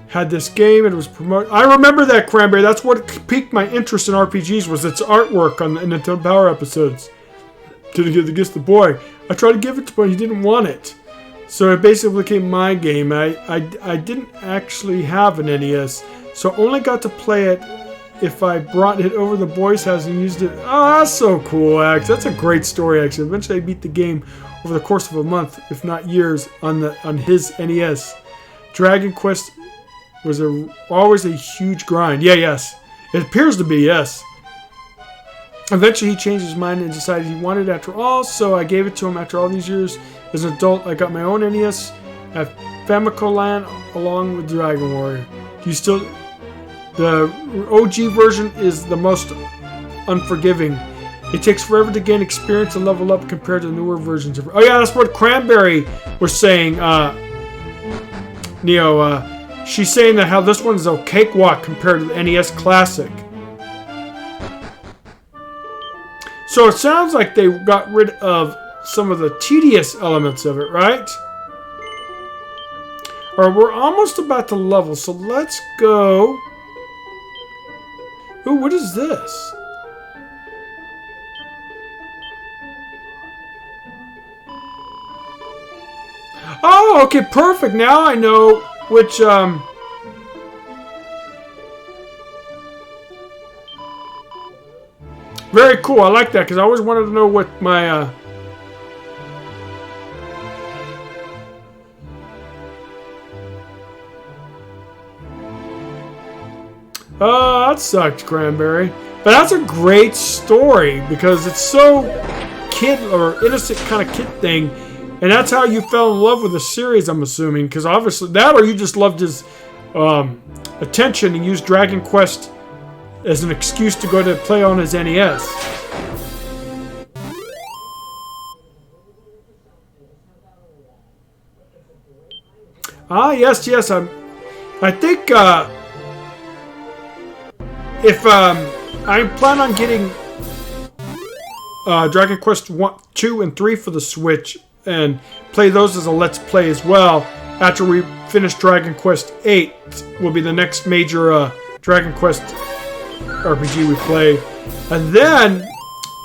had this game and it was promoted. I remember that, Cranberry. That's what piqued my interest in RPGs, was its artwork on the Nintendo Power episodes. To the boy. I tried to give it to him, but he didn't want it. So it basically became my game. I didn't actually have an NES, so I only got to play it if I brought it over to the boy's house and used it. Oh, that's so cool, Axe. That's a great story, actually. Eventually I beat the game over the course of a month, if not years, on his NES. Dragon Quest was always a huge grind. Yeah, yes. It appears to be, yes. Eventually he changed his mind and decided he wanted it after all, so I gave it to him after all these years. As an adult, I got my own NES at Famicom along with Dragon Warrior. The OG version is the most unforgiving. It takes forever to gain experience and level up compared to the newer versions of. Oh yeah, that's what Cranberry was saying. Neo, she's saying that how this one's a cakewalk compared to the NES Classic. So it sounds like they got rid of some of the tedious elements of it, right? Alright, we're almost about to level, so let's go. Ooh, what is this? Oh, okay, perfect. Now I know which, very cool. I like that, because I always wanted to know what my, Oh, that sucked, Cranberry. But that's a great story, because it's so kid or innocent kind of kid thing. And that's how you fell in love with the series, I'm assuming. Because obviously that, or you just loved his attention and used Dragon Quest as an excuse to go to play on his NES. Ah, yes, yes. I think if I plan on getting Dragon Quest 1, 2, and 3 for the Switch and play those as a Let's Play as well. After we finish Dragon Quest 8 will be the next major Dragon Quest RPG we play. And then,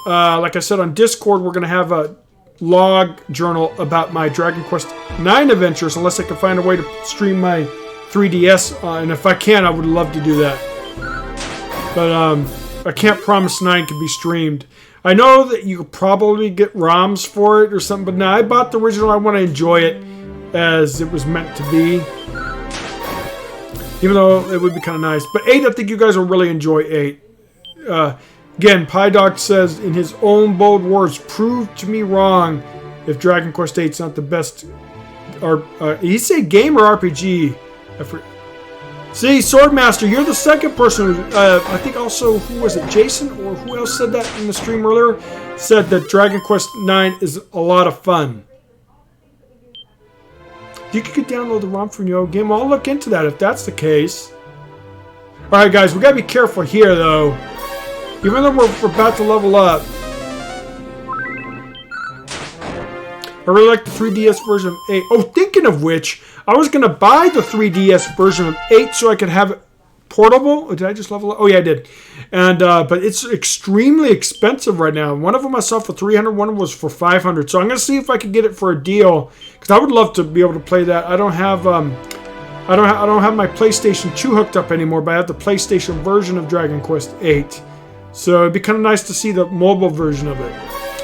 like I said on Discord, we're going to have a log journal about my Dragon Quest 9 adventures, unless I can find a way to stream my 3DS. And if I can, I would love to do that. But I can't promise 9 can be streamed. I know that you could probably get ROMs for it or something, but no, I bought the original. I want to enjoy it as it was meant to be. Even though it would be kind of nice. But 8, I think you guys will really enjoy 8. Again, PieDog says, in his own bold words, prove to me wrong if Dragon Quest VIII is not the best. He said game or RPG? See, Swordmaster, you're the second person who, I think also, who was it, Jason, or who else said that in the stream earlier? Said that Dragon Quest IX is a lot of fun. You could download the ROM from your game. I'll look into that if that's the case. Alright guys, we gotta be careful here though. Even though we're about to level up. I really like the 3DS version of 8. Oh, thinking of which, I was going to buy the 3DS version of 8 so I could have it portable. Oh, did I just level up? Oh, yeah, I did. And but it's extremely expensive right now. One of them I saw for 300, one was for 500. So I'm going to see if I can get it for a deal, because I would love to be able to play that. I don't have I don't have my PlayStation 2 hooked up anymore, but I have the PlayStation version of Dragon Quest 8. So it'd be kind of nice to see the mobile version of it.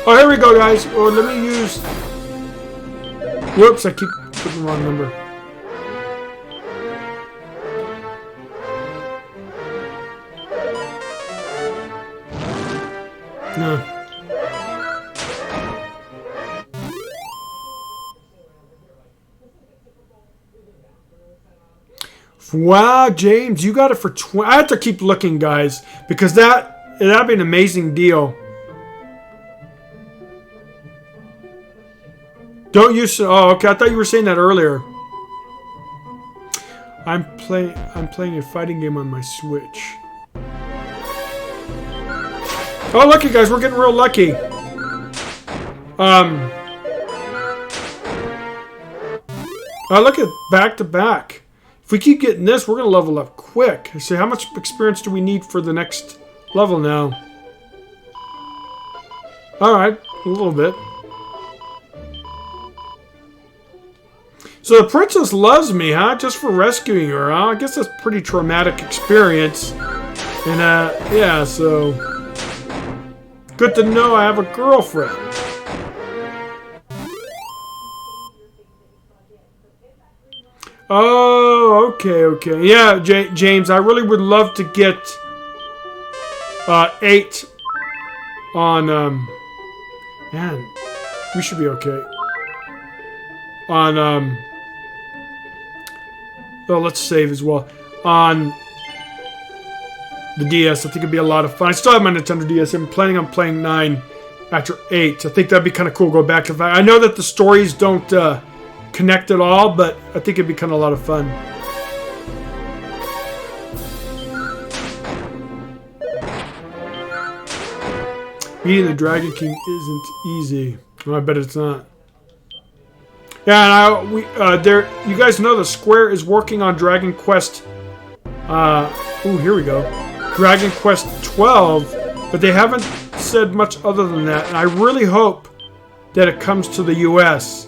Oh, here we go, guys. Oh, let me use... Whoops, I keep putting the wrong number. No. Wow, James, you got it for 20. I have to keep looking, guys, because that'd be an amazing deal. Don't use. Oh, okay. I thought you were saying that earlier. I'm playing a fighting game on my Switch. Oh, lucky guys, we're getting real lucky. Oh, look at back to back. If we keep getting this, we're gonna level up quick. So, how much experience do we need for the next level now? All right, a little bit. So the princess loves me, huh? Just for rescuing her, huh? I guess that's a pretty traumatic experience. And, yeah, so... Good to know I have a girlfriend. Oh, okay. Yeah, James, I really would love to get... 8 on, Man, we should be okay. On, well, let's save as well. On the DS, I think it'd be a lot of fun. I still have my Nintendo DS. I'm planning on playing 9 after 8. I think that'd be kind of cool. Go back to that. I know that the stories don't connect at all, but I think it'd be kind of a lot of fun. Beating the Dragon King isn't easy. Well, I bet it's not. Yeah, and you guys know that Square is working on Dragon Quest. Ooh, here we go. Dragon Quest 12, but they haven't said much other than that. And I really hope that it comes to the U.S.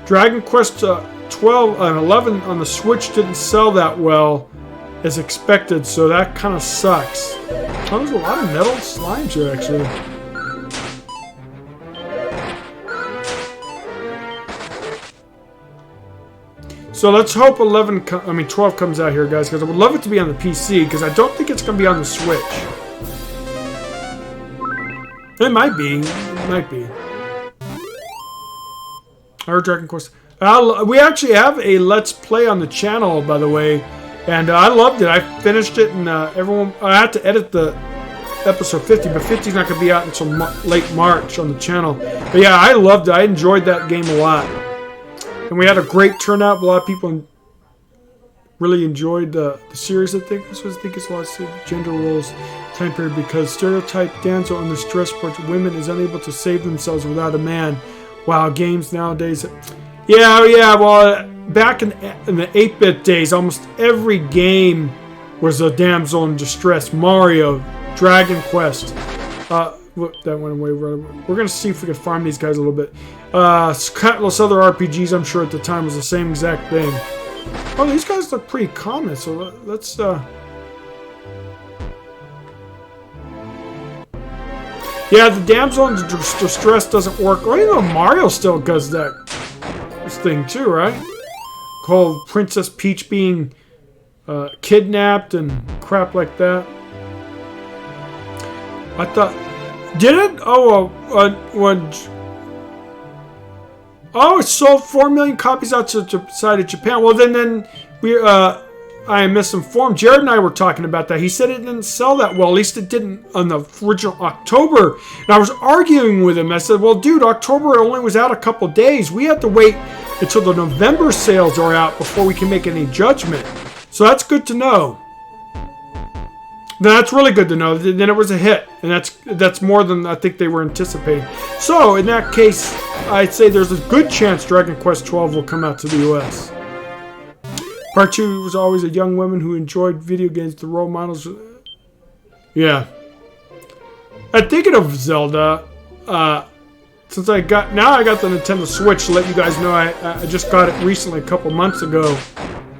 Dragon Quest 12 and 11 on the Switch didn't sell that well as expected, so that kind of sucks. Oh, there's a lot of metal slimes here, actually. So let's hope 12 comes out here, guys, because I would love it to be on the PC, because I don't think it's going to be on the Switch. It might be. It might be. Our Dragon Quest. We actually have a Let's Play on the channel, by the way, and I loved it. I finished it, and I had to edit the episode 50, but 50 is not going to be out until late March on the channel. But yeah, I loved it. I enjoyed that game a lot. And we had a great turnout. A lot of people really enjoyed the series. I think it's a lot of gender roles time period, because stereotype damsel in distress ports women is unable to save themselves without a man. Wow, games nowadays. Yeah. Well, back in the 8-bit days, almost every game was a damsel in distress. Mario, Dragon Quest. That went away. We're going to see if we can farm these guys a little bit. Countless other RPGs, I'm sure, at the time was the same exact thing. Oh, these guys look pretty common, so let's... Yeah, the damsel in distress doesn't work. Oh, you know, Mario still does this thing too, right? Called Princess Peach being kidnapped and crap like that. I thought, did it? Oh, oh, it sold 4 million copies outside of Japan. Well, then we I am misinformed. Jared and I were talking about that. He said it didn't sell that well. At least it didn't on the original October. And I was arguing with him. I said, well, dude, October only was out a couple days. We have to wait until the November sales are out before we can make any judgment. So that's good to know. That's really good to know. Then it was a hit. And that's more than I think they were anticipating. So in that case, I'd say there's a good chance Dragon Quest XII will come out to the US. Part 2 was always a young woman who enjoyed video games. The role models. Yeah. I'm thinking of Zelda. Since I got the Nintendo Switch to let you guys know I just got it recently a couple months ago.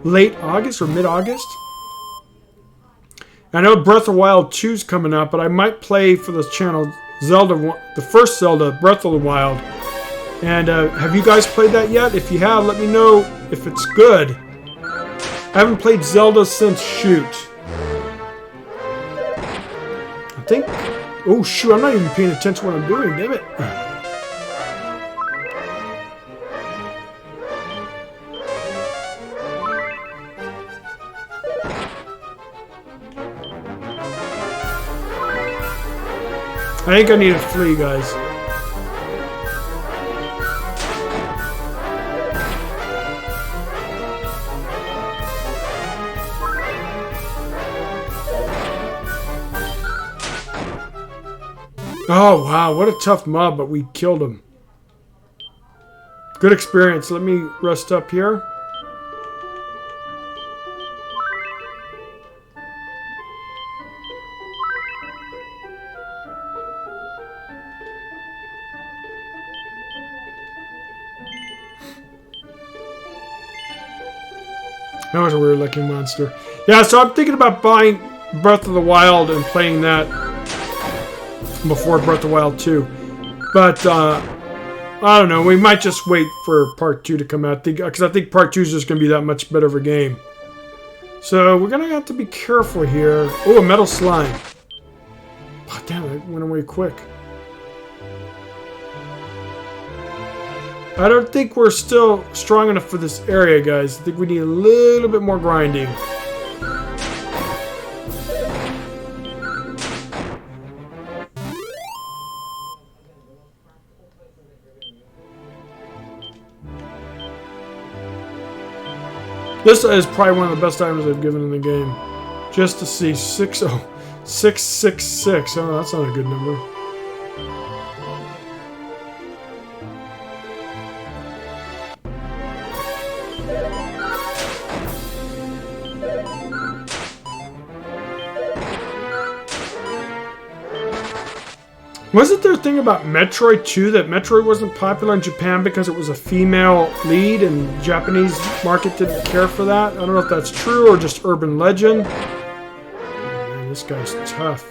Late August or mid-August. I know Breath of the Wild 2's coming out, but I might play for this channel Zelda, the first Zelda, Breath of the Wild. And have you guys played that yet? If you have, let me know if it's good. I haven't played Zelda since Shoot. I think... Oh, shoot, I'm not even paying attention to what I'm doing, damn it. I think I need a flea, guys. Oh, wow. What a tough mob, but we killed him. Good experience. Let me rest up here. That was a weird looking monster. Yeah, so I'm thinking about buying Breath of the Wild and playing that before Breath of the Wild 2. But, I don't know. We might just wait for Part 2 to come out. Because I think Part 2 is just going to be that much better of a game. So, we're going to have to be careful here. Oh, a metal slime. Oh, damn, it went away quick. I don't think we're still strong enough for this area, guys. I think we need a little bit more grinding. This is probably one of the best items I've given in the game. Just to see 666. Oh, that's not a good number. Wasn't there a thing about Metroid 2 that Metroid wasn't popular in Japan because it was a female lead and the Japanese market didn't care for that? I don't know if that's true or just urban legend. Man, this guy's tough.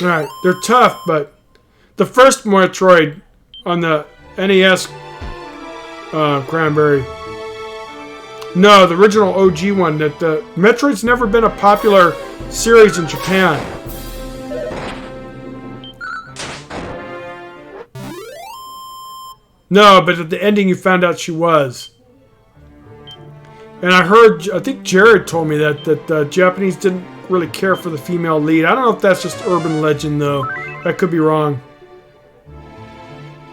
Alright, they're tough, but the first Metroid on the NES Cranberry. No, the original OG one. That the Metroid's never been a popular series in Japan. No, but at the ending you found out she was. And I think Jared told me that the Japanese didn't really care for the female lead. I don't know if that's just urban legend though. That could be wrong.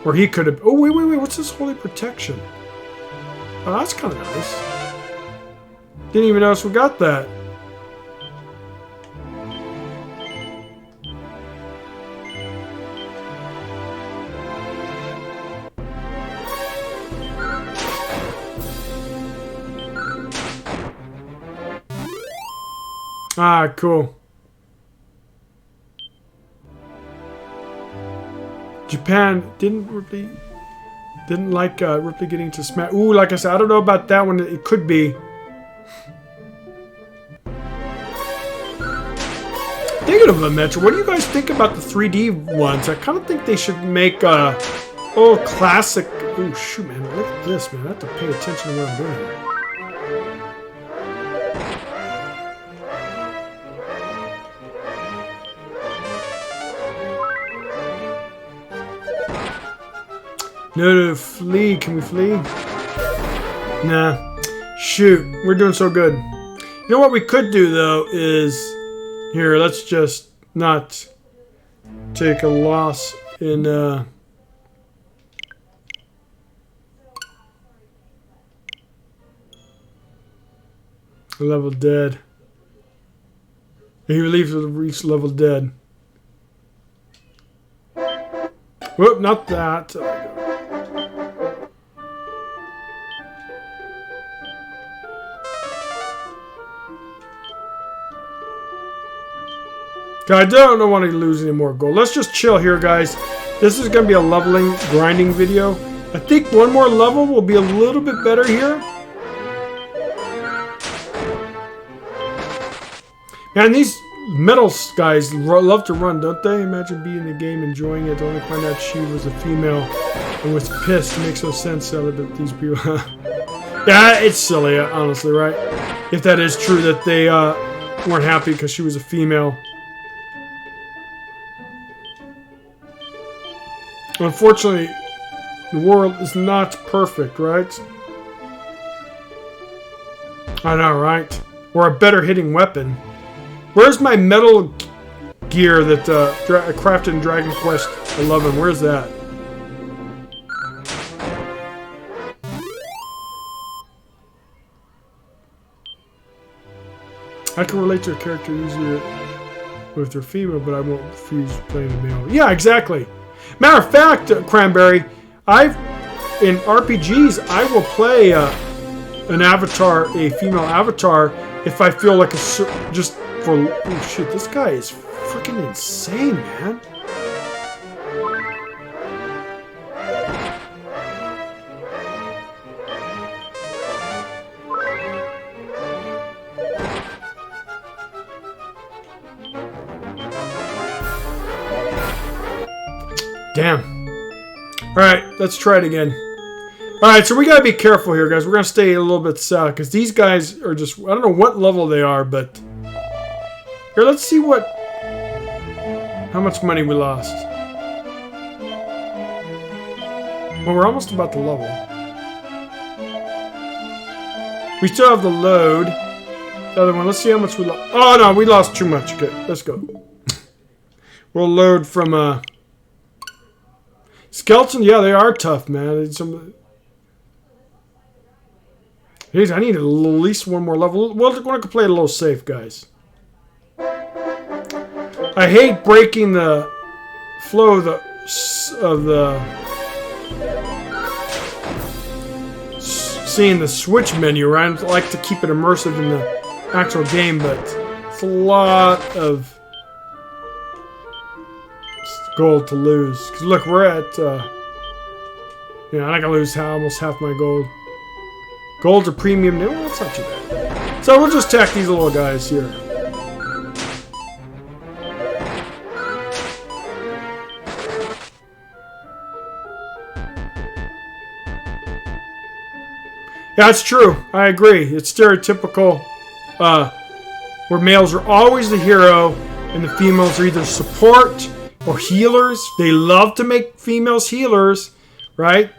Or he could have... Oh, wait. What's this holy protection? Oh, that's kind of nice. Didn't even notice we got that. Ah, cool. Japan didn't really... Didn't like Ripley getting to smash. Ooh, like I said, I don't know about that one. It could be. Thinking of a Metro, what do you guys think about the 3D ones? I kind of think they should make classic. Oh shoot, man! Look at this, man. I have to pay attention to what I'm doing here. No, flee. Can we flee? Nah. Shoot, we're doing so good. You know what we could do though is. Here, let's just not take a loss in level dead. He relieves with reach level dead. Whoop, not that. I don't want to lose any more gold. Let's just chill here, guys. This is going to be a leveling, grinding video. I think one more level will be a little bit better here. Man, these metal guys love to run, don't they? Imagine being in the game, enjoying it, to only find out she was a female and was pissed. It makes no sense out of these people. Yeah, it's silly, honestly, right? If that is true, that they weren't happy because she was a female. Unfortunately, the world is not perfect, right? I know, right? Or a better hitting weapon. Where's my metal gear that I crafted in Dragon Quest XI? Where's that? I can relate to a character easier with their female, but I won't refuse playing a male. Yeah, exactly. Matter of fact, Cranberry, in RPGs, I will play an avatar, a female avatar, if I feel like just for. Oh shit, this guy is freaking insane, man. Damn. Alright, let's try it again. Alright, so we gotta be careful here, guys. We're gonna stay a little bit south, because these guys are just... I don't know what level they are, but... Here, let's see what... How much money we lost. Well, we're almost about the level. We still have the load. The other one, let's see how much we lost. Oh, no, we lost too much. Okay, let's go. We'll load from... Skeleton, yeah, they are tough, man. I need at least one more level. We're going to play it a little safe, guys. I hate breaking the flow of seeing the switch menu, right? I like to keep it immersive in the actual game, but it's a lot of gold to lose. Because look, we're at, I gotta lose almost half my gold. Gold's a premium. No, that's not too bad. So we'll just attack these little guys here. Yeah, it's true. I agree. It's stereotypical, where males are always the hero and the females are either support or healers. They love to make females healers, right?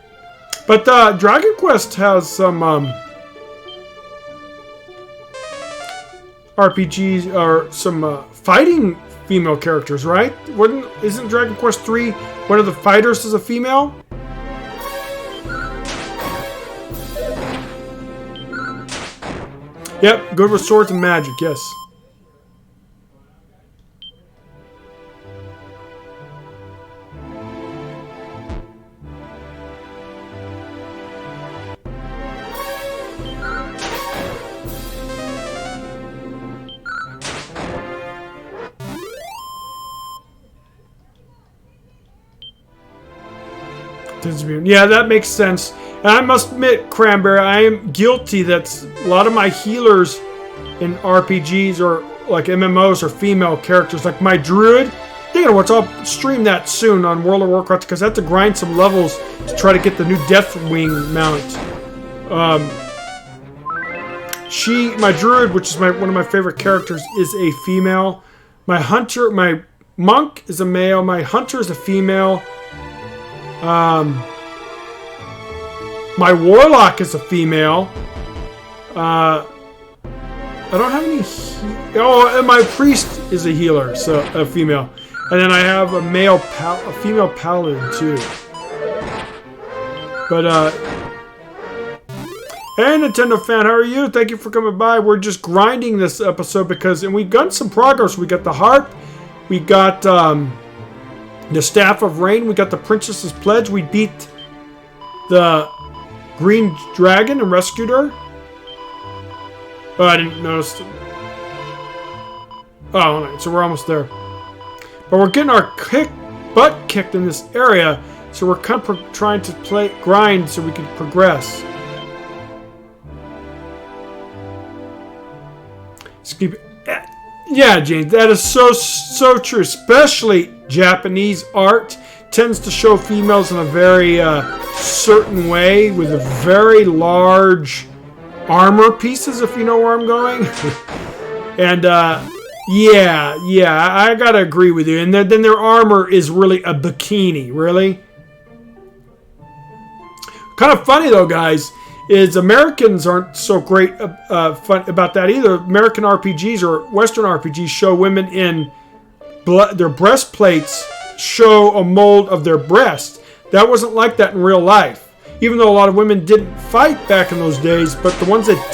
But Dragon Quest has some RPGs or some fighting female characters, right? Isn't Dragon Quest 3 one of the fighters is a female? Yep, good with swords and magic, yes. Yeah, that makes sense. And I must admit, Cranberry, I am guilty that a lot of my healers in RPGs or like MMOs are female characters. Like my druid, thinking of what, I'll stream that soon on World of Warcraft because I have to grind some levels to try to get the new Deathwing mount. My druid, which is one of my favorite characters, is a female. My hunter, my monk is a male. My hunter is a female. My warlock is a female. I don't have any. And my priest is a healer, so a female. And then I have a female paladin too. But hey, Nintendo fan, how are you? Thank you for coming by. We're just grinding this episode and we've gotten some progress. We got the harp, we got the Staff of Rain, we got the Princess's Pledge. We beat the Green Dragon and rescued her. Oh, I didn't notice. Oh, so we're almost there. But we're getting our butt kicked in this area, so we're kind of trying to grind so we can progress. Yeah, James, that is so true. Especially Japanese art tends to show females in a very certain way with a very large armor pieces, if you know where I'm going. And yeah, I gotta agree with you. And then their armor is really a bikini, really. Kind of funny though, guys, is Americans aren't so great fun about that either. American RPGs or Western RPGs show women in their breastplates show a mold of their breast. That wasn't like that in real life. Even though a lot of women didn't fight back in those days, but the ones that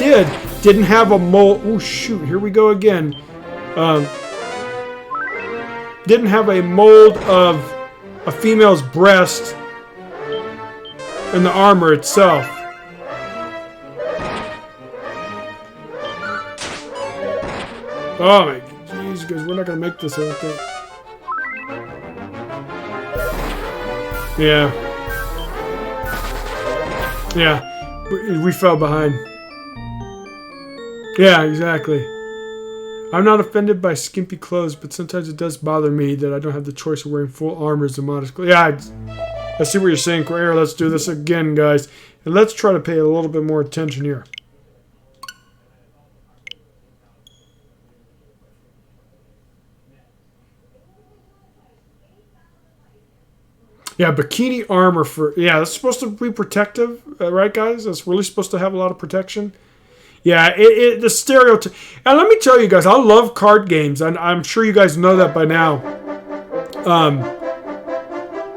didn't have a mold. Oh shoot, here we go again. Didn't have a mold of a female's breast in the armor itself. Oh my jeez, guys, we're not gonna make this, I don't think. Yeah. Yeah, we fell behind. Yeah, exactly. I'm not offended by skimpy clothes, but sometimes it does bother me that I don't have the choice of wearing full armor as a modest clothes. Yeah, I see what you're saying. Here, let's do this again, guys. And let's try to pay a little bit more attention here. Yeah, bikini armor for... Yeah, that's supposed to be protective, right, guys? That's really supposed to have a lot of protection. Yeah, the stereotype... And let me tell you guys, I love card games, and I'm sure you guys know that by now.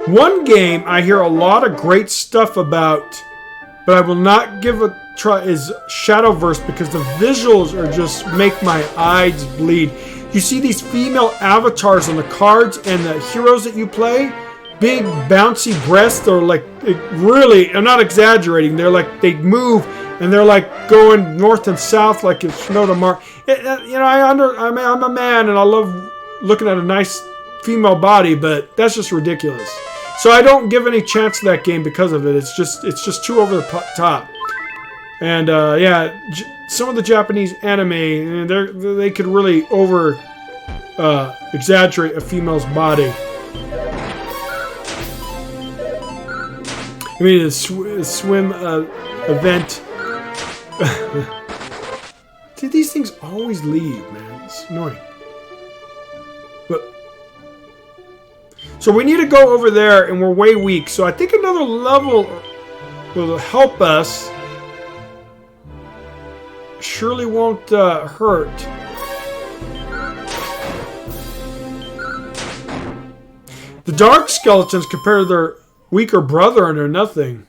One game I hear a lot of great stuff about, but I will not give a try, is Shadowverse, because the visuals are just make my eyes bleed. You see these female avatars on the cards and the heroes that you play... Big bouncy breasts. They're like really, I'm not exaggerating, they're like, they move and they're like going north and south like it's snow tomorrow. You know, I'm a man and I love looking at a nice female body, but that's just ridiculous. So I don't give any chance to that game because of it. It's just too over the top. And yeah, some of the Japanese anime, they could really over exaggerate a female's body. I mean, a swim event. Dude, these things always leave, man. It's annoying. But so we need to go over there, and we're way weak. So I think another level will help us. Surely won't hurt. The dark skeletons compared to their weaker brother and are nothing.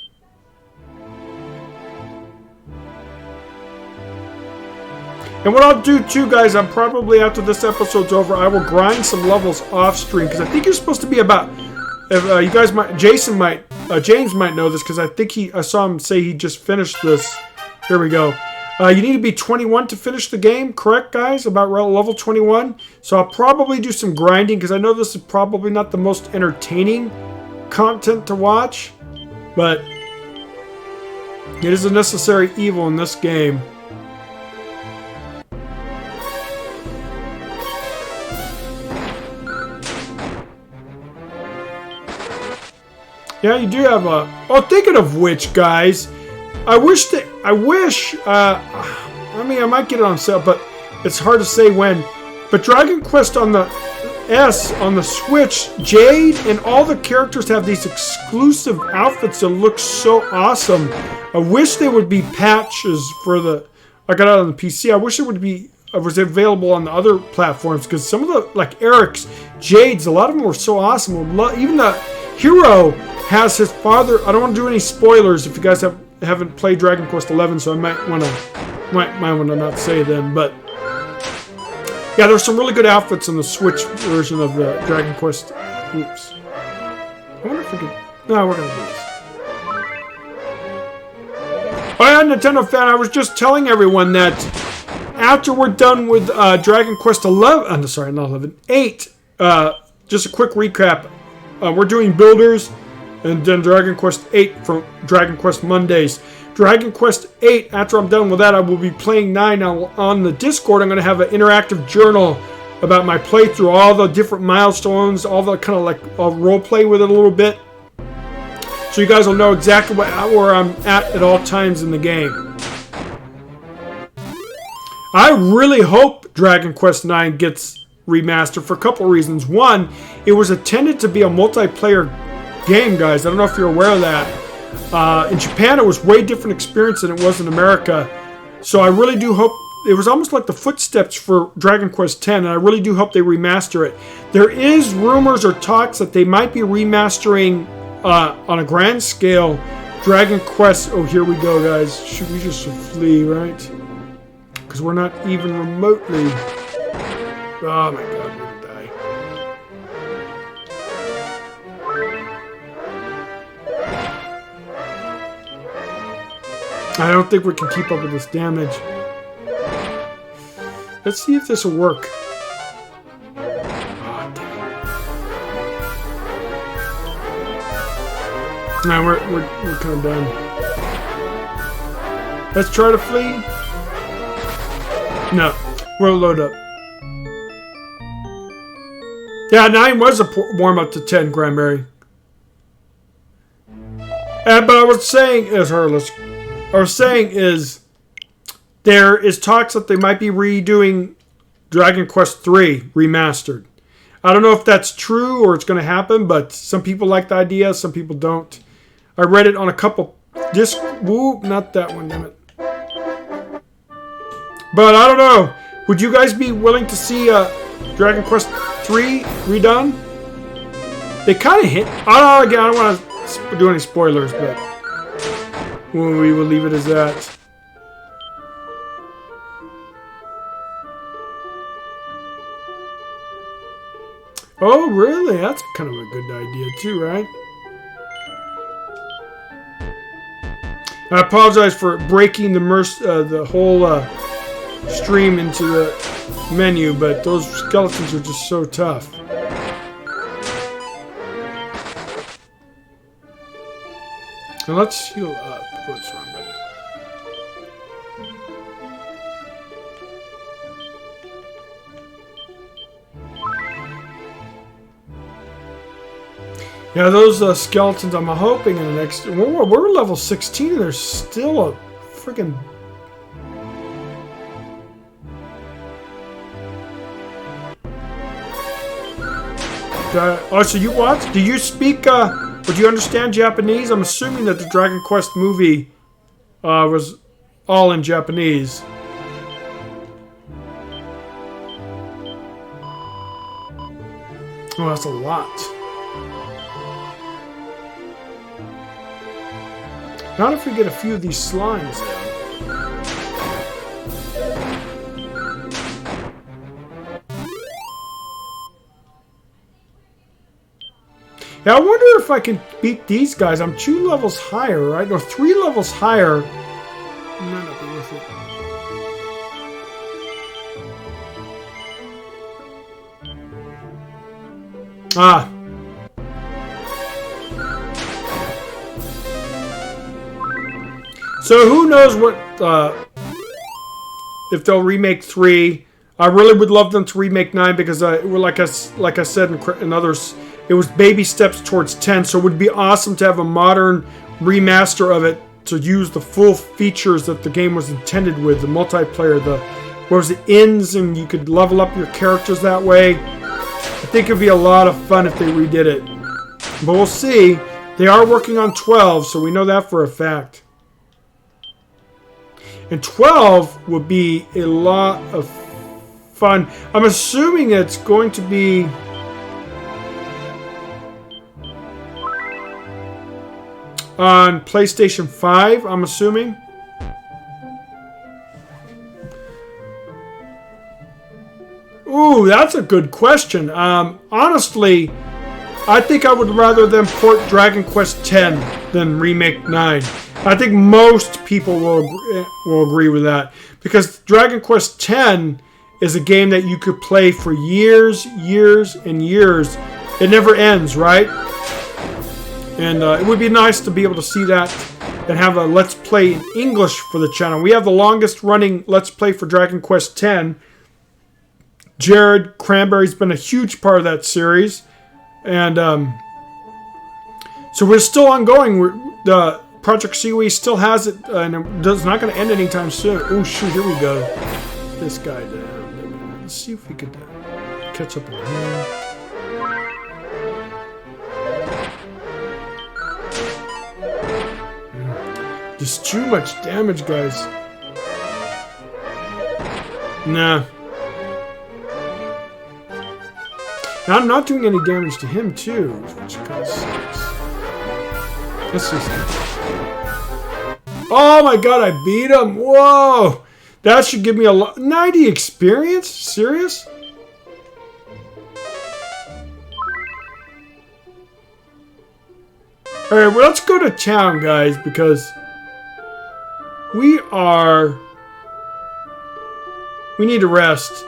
And what I'll do too, guys, I'm probably after this episode's over, I will grind some levels off stream because I think you're supposed to be about. You guys might, James might know this because I think I saw him say he just finished this. Here we go. You need to be 21 to finish the game, correct, guys? About level 21. So I'll probably do some grinding because I know this is probably not the most entertaining content to watch, But it is a necessary evil in this game. Yeah, you do have a... Oh, thinking of which, guys, I wish that... I mean, I might get it on sale, but it's hard to say when. But Dragon Quest on the S, on the Switch, Jade and all the characters have these exclusive outfits that look so awesome. I wish there would be patches for the... I got it on the PC. I wish it would be... was available on the other platforms, because some of the, like Eric's, Jade's, a lot of them were so awesome. Even the hero has his father... I don't want to do any spoilers if you guys haven't played Dragon Quest 11, so I might want to not say them, but yeah, there's some really good outfits in the Switch version of the Dragon Quest. Oops. I wonder if we could... No, we're going to do this. Oh yeah, Nintendo fan, I was just telling everyone that after we're done with Dragon Quest 11... sorry, not 11. 8. Just a quick recap. We're doing Builders, and then Dragon Quest 8 from Dragon Quest Mondays. Dragon Quest 8, after I'm done with that, I will be playing 9. Now, on the Discord, I'm going to have an interactive journal about my playthrough, all the different milestones, all the kind of like role play with it a little bit. So you guys will know exactly where I'm at all times in the game. I really hope Dragon Quest 9 gets remastered for a couple of reasons. One, it was intended to be a multiplayer game, guys. I don't know if you're aware of that. In Japan, it was way different experience than it was in America. So I really do hope... It was almost like the footsteps for Dragon Quest X, and I really do hope they remaster it. There is rumors or talks that they might be remastering on a grand scale Dragon Quest... Oh, here we go, guys. Should we just flee, right? Because we're not even remotely... Oh my god, we're gonna die. I don't think we can keep up with this damage. Let's see if this will work. Oh, nah, we're kind of done. Let's try to flee. No, we'll load up. Yeah, 9 was a warm up to 10, Granberry. But I was saying is there is talks that they might be redoing Dragon Quest 3 remastered. I don't know if that's true or it's going to happen, but some people like the idea, some people don't. I read it on a couple disc. Woo, not that one, damn it. But I don't know. Would you guys be willing to see Dragon Quest 3 redone? They kind of hint. Again, I don't want to do any spoilers, but we will leave it as that. Oh, really? That's kind of a good idea too, right? I apologize for breaking the whole stream into the menu, but those skeletons are just so tough. And let's heal up. What's wrong with it? Yeah, those skeletons, I'm hoping in the next... We're level 16 and there's still a freaking... so you watch? Do you speak... or do you understand Japanese? I'm assuming that the Dragon Quest movie was all in Japanese. Oh, that's a lot. Not if we get a few of these slimes out. Yeah, I wonder if I can beat these guys. I'm 2 levels higher, right? Or 3 levels higher. Might not be worth it. So who knows what if they'll remake 3. I really would love them to remake 9 because like I said in others, it was baby steps towards 10. So it would be awesome to have a modern remaster of it to use the full features that the game was intended with, the multiplayer, the inns, and you could level up your characters that way. I think it'd be a lot of fun if they redid it. But we'll see. They are working on 12, so we know that for a fact. And 12 would be a lot of fun. I'm assuming it's going to be on PlayStation 5, I'm assuming. Ooh, that's a good question. Honestly, I think I would rather them port Dragon Quest X than remake 9. I think most people will agree with that. Because Dragon Quest X is a game that you could play for years, years, and years. It never ends, right? And it would be nice to be able to see that and have a Let's Play in English for the channel. We have the longest running Let's Play for Dragon Quest X. Jared Cranberry's been a huge part of that series. And so we're still ongoing. The Project Seaweed still has it, and it's not going to end anytime soon. Oh, shoot, here we go. This guy down. Let's see if we could catch up on him. Just too much damage, guys. Nah. Now, I'm not doing any damage to him, too, which kind of sucks. Let's see. Oh my god, I beat him! Whoa! That should give me a 90 experience? Serious? Alright, well, let's go to town, guys, because we need to rest.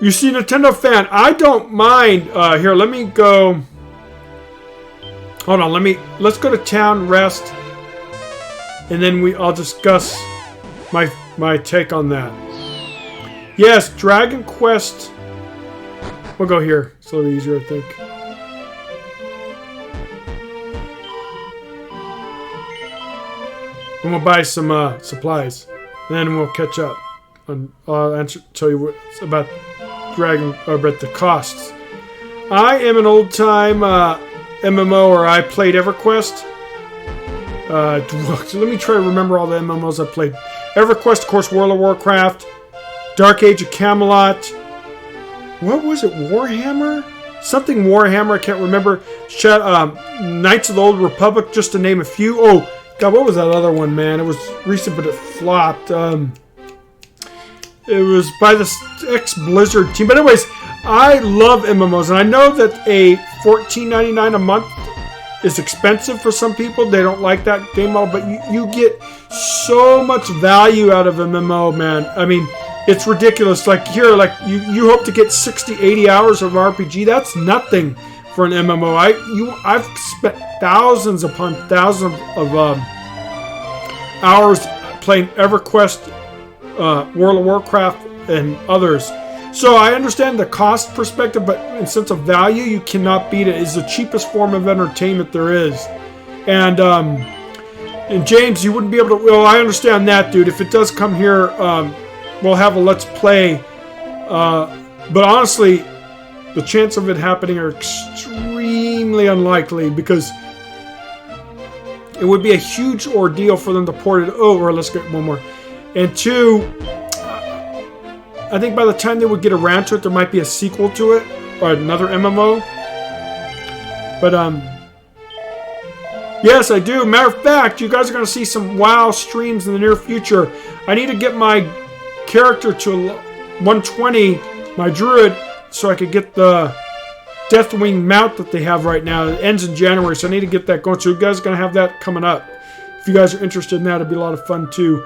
You see, Nintendo fan, I don't mind. Here, let me go. Hold on, let's go to town, rest, and then I'll discuss my take on that. Yes, Dragon Quest. We'll go here. It's a little easier, I think. And we'll buy some supplies, and then we'll catch up. I'll tell you what's about about the costs. I am an old-time MMO, or I played EverQuest. Let me try to remember all the MMOs I played. EverQuest, of course, World of Warcraft, Dark Age of Camelot. What was it? Warhammer? Something Warhammer, I can't remember. Knights of the Old Republic, just to name a few. Oh, God, what was that other one, man? It was recent, but it flopped. It was by the ex-Blizzard team. But anyways, I love MMOs. And I know that a $14.99 a month is expensive for some people. They don't like that game model. But you get so much value out of MMO, man. I mean, it's ridiculous. Like here, like you hope to get 60, 80 hours of RPG. That's nothing for an MMO. I've spent thousands upon thousands of hours playing EverQuest, World of Warcraft, and others. So I understand the cost perspective, but in sense of value, you cannot beat it. It's the cheapest form of entertainment there is. And James, you wouldn't be able to... Well, I understand that, dude. If it does come here, we'll have a Let's Play. But honestly, the chance of it happening are extremely unlikely, because it would be a huge ordeal for them to port it over. Let's get one more. And two, I think by the time they would get around to it, there might be a sequel to it, or another MMO. But, yes, I do. Matter of fact, you guys are going to see some WoW streams in the near future. I need to get my character to 120, my druid, so I could get the Deathwing mount that they have right now. It ends in January, so I need to get that going. So you guys are going to have that coming up. If you guys are interested in that, it'd be a lot of fun too.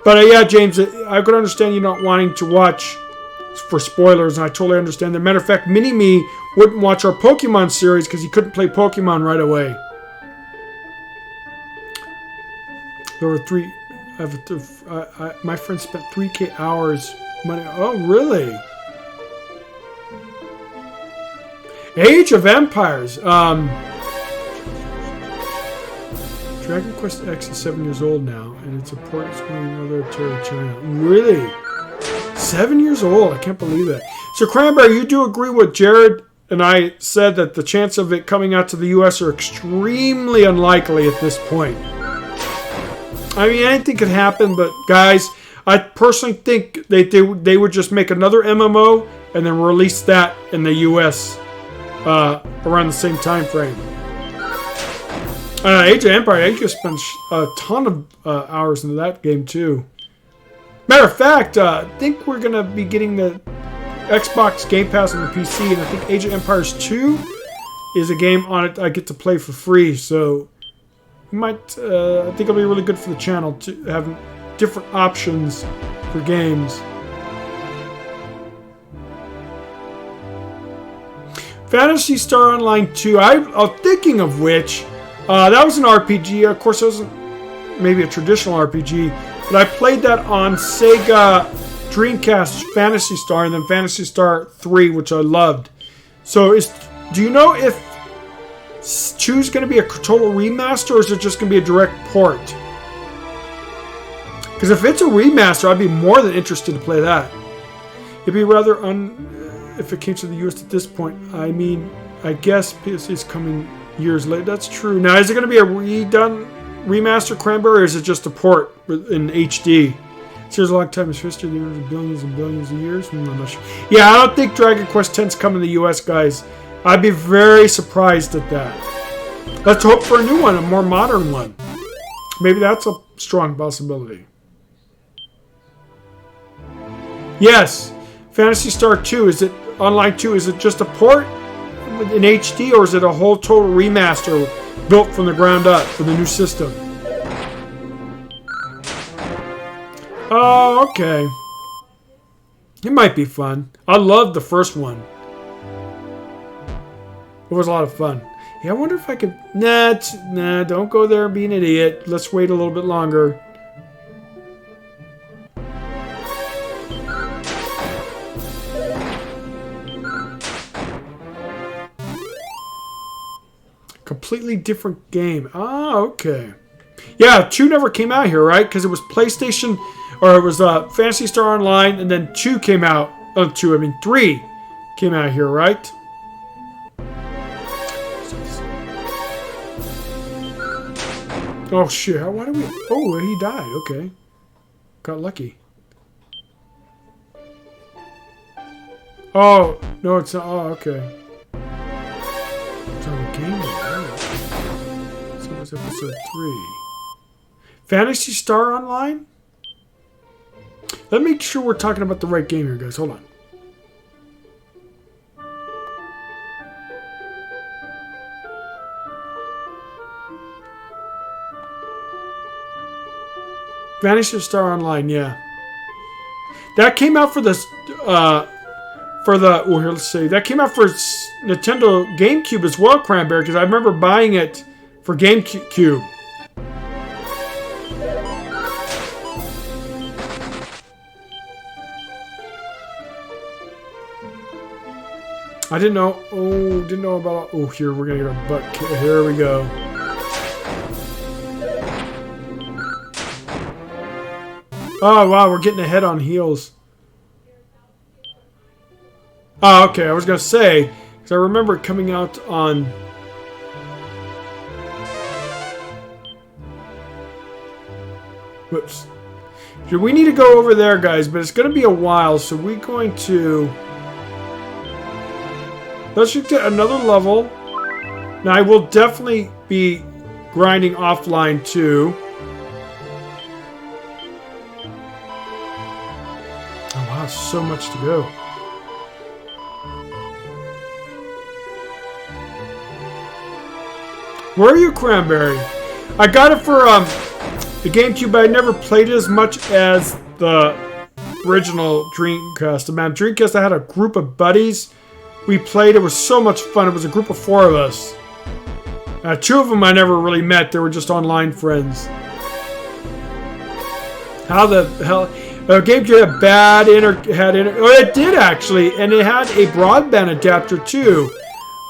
But yeah, James, I could understand you not wanting to watch for spoilers, and I totally understand that. Matter of fact, Mini-Me wouldn't watch our Pokemon series because he couldn't play Pokemon right away. There were three. My friend spent 3K hours money. Oh, really? Age of Empires. Dragon Quest X is 7 years old now, and it's a port going another territory China. Really? 7 years old? I can't believe that. So, Cranberry, you do agree with Jared and I said that the chance of it coming out to the U.S. are extremely unlikely at this point. I mean, anything could happen, but guys, I personally think they would just make another MMO and then release that in the U.S. Around the same time frame. Age of Empire, I just spent a ton of hours into that game too. Matter of fact, I think we're going to be getting the Xbox Game Pass on the PC, and I think Age of Empires 2 is a game on it I get to play for free, so I think it'll be really good for the channel to have different options for games. Phantasy Star Online 2, I'm thinking of which, that was an RPG. Of course, it wasn't maybe a traditional RPG, but I played that on Sega Dreamcast Phantasy Star and then Phantasy Star 3, which I loved. So, do you know if 2 is going to be a total remaster, or is it just going to be a direct port? Because if it's a remaster, I'd be more than interested to play that. It'd be rather if it came to the US at this point. I mean, I guess PS is coming years late. That's true. Now, is it going to be a remaster, Cranberry, or is it just a port in HD? Here's a long time in history. There are billions and billions of years. I'm not sure. Yeah, I don't think Dragon Quest X's coming to the US, guys. I'd be very surprised at that. Let's hope for a new one, a more modern one. Maybe that's a strong possibility. Yes, Phantasy Star 2, is it Online 2, is it just a port in HD, or is it a whole total remaster built from the ground up for the new system? Oh, okay. It might be fun. I loved the first one. It was a lot of fun. Yeah, I wonder if I could... Nah, don't go there and be an idiot. Let's wait a little bit longer. Completely different game. Ah, okay. Yeah, 2 never came out here, right? Because it was PlayStation, or it was Phantasy Star Online, and then 2 came out. 3 came out here, right? Oh, shit. Why did we... Oh, he died. Okay. Got lucky. Oh, no, it's not... Oh, okay. It's on the game. So it was episode 3. Phantasy Star Online? Let me make sure we're talking about the right game here, guys. Hold on. Phantasy Star Online, yeah. That came out for the here, let's see. That came out for Nintendo GameCube as well, Cranberry, because I remember buying it for GameCube. I didn't know. Oh, didn't know about. Oh, here we're gonna get a butt kick. Here we go. Oh wow, we're getting ahead on heels. Oh, okay. I was gonna say because I remember it coming out on. Whoops. We need to go over there, guys, but it's gonna be a while, so we're going to. Let's just get another level. Now, I will definitely be grinding offline, too. Oh, wow, so much to go. Where are you, Cranberry? I got it for the GameCube, but I never played it as much as the original Dreamcast. Man, Dreamcast, I had a group of buddies. We played. It was so much fun. It was a group of 4 of us. 2 of them I never really met. They were just online friends. How the hell? GameCube had bad oh, it did actually, and it had a broadband adapter too.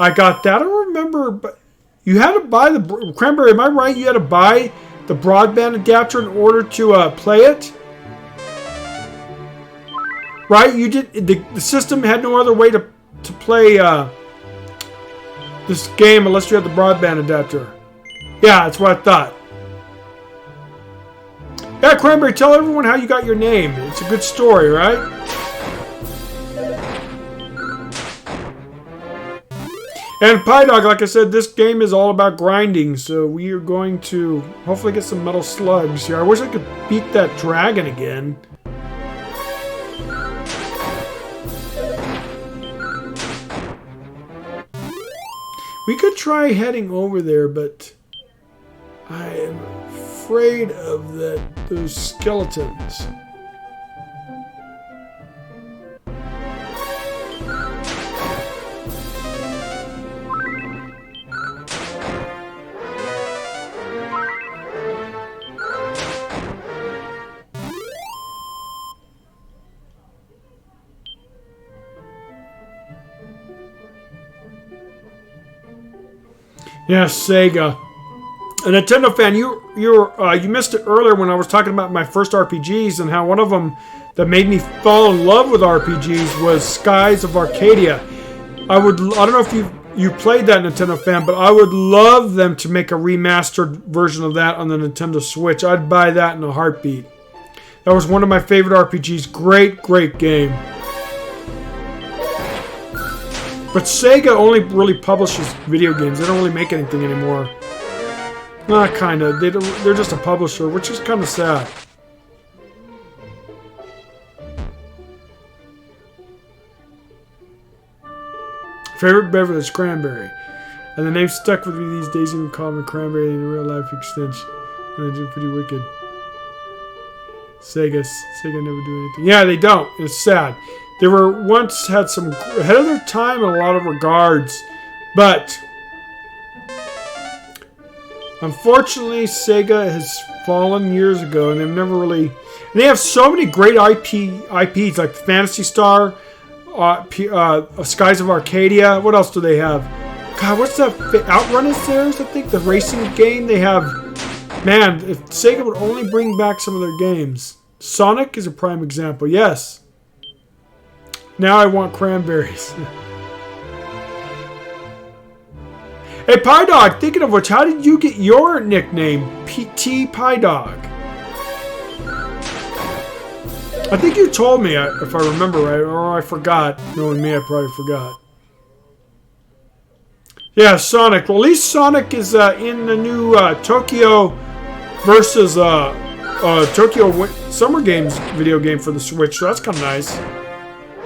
I got that. I don't remember, but you had to buy the Cranberry. Am I right? You had to buy the broadband adapter in order to play it. Right? You did. The system had no other way to play this game unless you had the broadband adapter. Yeah, that's what I thought. Yeah, Cranberry, tell everyone how you got your name. It's a good story, right? And Pie Dog, like I said, this game is all about grinding, so we are going to hopefully get some metal slugs here. I wish I could beat that dragon again. We could try heading over there, but I am afraid of those skeletons. Yes, Sega. A Nintendo fan, you missed it earlier when I was talking about my first RPGs and how one of them that made me fall in love with RPGs was Skies of Arcadia. I don't know if you played that, Nintendo fan, but I would love them to make a remastered version of that on the Nintendo Switch. I'd buy that in a heartbeat. That was one of my favorite RPGs. Great game. But Sega only really publishes video games. They don't really make anything anymore. Not kind of. They're just a publisher, which is kind of sad. Favorite beverage, cranberry. And the name stuck with me these days, even call me Cranberry in real life extension. And it's pretty wicked. Sega never do anything. Yeah, they don't. It's sad. They were once had some ahead of their time in a lot of regards, but unfortunately, Sega has fallen years ago, and they've never really. And they have so many great IPs like Phantasy Star, Skies of Arcadia. What else do they have? God, what's that? Outrun is theirs, I think. The racing game they have. Man, if Sega would only bring back some of their games. Sonic is a prime example. Yes. Now I want cranberries. Hey, Pie Dog, thinking of which, how did you get your nickname, PT Pie Dog? I think you told me, if I remember right, or I forgot. Knowing me, I probably forgot. Yeah, Sonic. Well, at least Sonic is in the new Tokyo versus Tokyo Summer Games video game for the Switch, so that's kind of nice.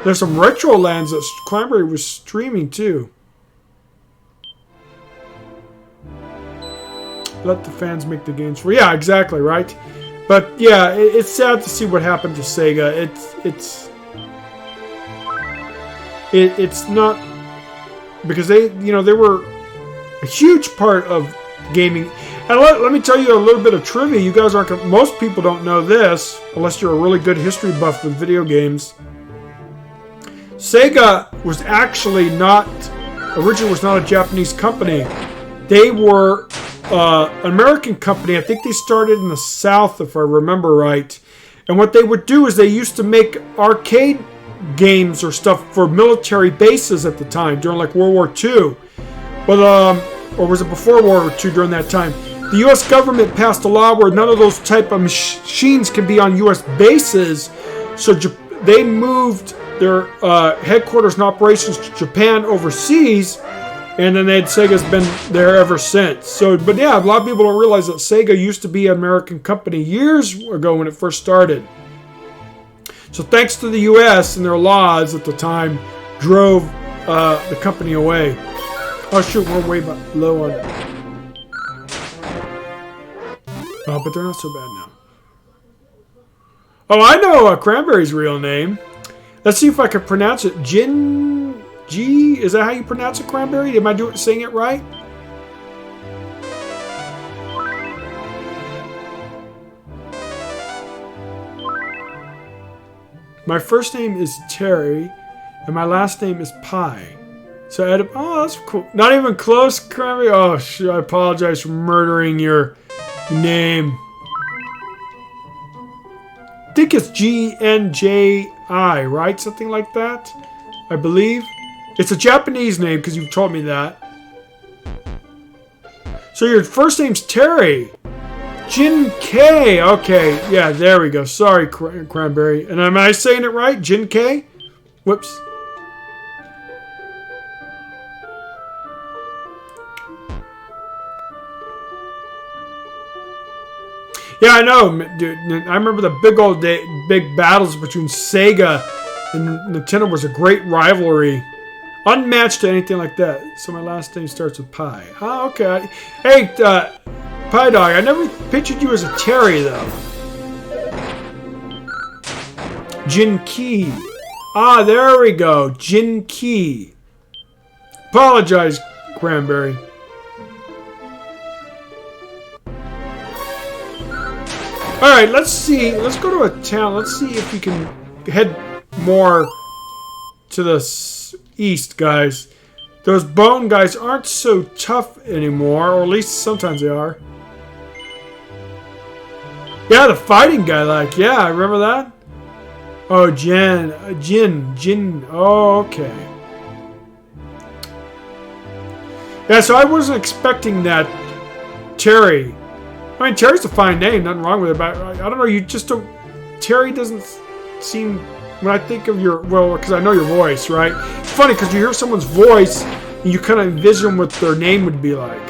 There's some retro lands that Cranberry was streaming too. Let the fans make the games for. Yeah, exactly, right? But yeah, it's sad to see what happened to Sega. It's not because they were a huge part of gaming. And let me tell you a little bit of trivia. You guys aren't. Most people don't know this unless you're a really good history buff with video games. Sega was actually originally was not a Japanese company. They were an American company. I think they started in the South, if I remember right. And what they would do is they used to make arcade games or stuff for military bases at the time during like World War II. But or was it before World War II during that time? The U.S. government passed a law where none of those type of machines can be on U.S. bases. So they moved their headquarters and operations to Japan overseas, and then Sega's been there ever since. So, but yeah, a lot of people don't realize that Sega used to be an American company years ago when it first started. So thanks to the U.S. and their laws at the time, drove the company away. Oh shoot, we're way low on. Oh, but they're not so bad now. Oh, I know Cranberry's real name. Let's see if I can pronounce it. Jin G? Is that how you pronounce it, Cranberry? Am I saying it right? My first name is Terry, and my last name is Pie. So I had oh, that's cool. Not even close, Cranberry. Oh, I apologize for murdering your name. I think it's GNJI, right? Something like that, I believe. It's a Japanese name because you've told me that. So your first name's Terry. Jin K. Okay, yeah, there we go. Sorry, Cranberry. And am I saying it right? Jin K? Whoops. Yeah, I know, dude. I remember the big battles between Sega and Nintendo was a great rivalry. Unmatched to anything like that. So my last name starts with Pie. Oh, okay. Hey, Pie Dog, I never pictured you as a Terry, though. Jin Key. Ah, there we go. Jin Key. Apologize, Cranberry. Alright, let's see. Let's go to a town. Let's see if we can head more to the east, guys. Those bone guys aren't so tough anymore, or at least sometimes they are. Yeah, the fighting guy, like, yeah, I remember that. Oh, Jin. Oh, okay. Yeah, so I wasn't expecting that Terry. I mean, Terry's a fine name, nothing wrong with it, but I don't know, you just don't... Terry doesn't seem... When I think of your... Well, because I know your voice, right? It's funny, because you hear someone's voice, and you kind of envision what their name would be like.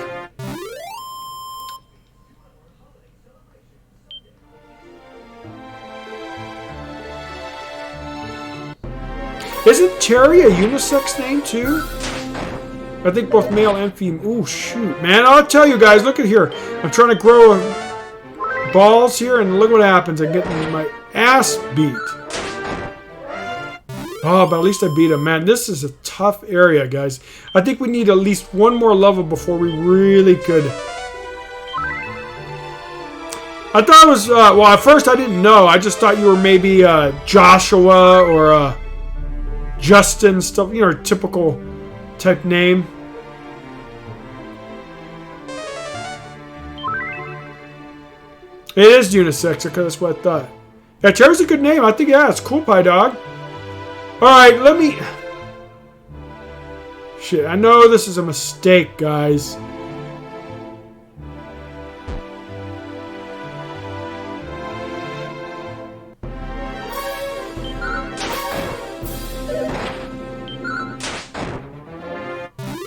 Isn't Terry a unisex name, too? I think both male and female. Ooh, shoot, man. I'll tell you guys, look at here. I'm trying to grow balls here, and look what happens. I'm getting my ass beat. Oh, but at least I beat him. Man, this is a tough area, guys. I think we need at least one more level before we really could... I thought it was... well, at first I didn't know. I just thought you were maybe Joshua or Justin, stuff. You know, typical type name. It is unisex, okay, that's what I thought. Yeah, Terry's a good name. I think, yeah, it's cool, Pie Dog. Alright, let me... Shit, I know this is a mistake, guys.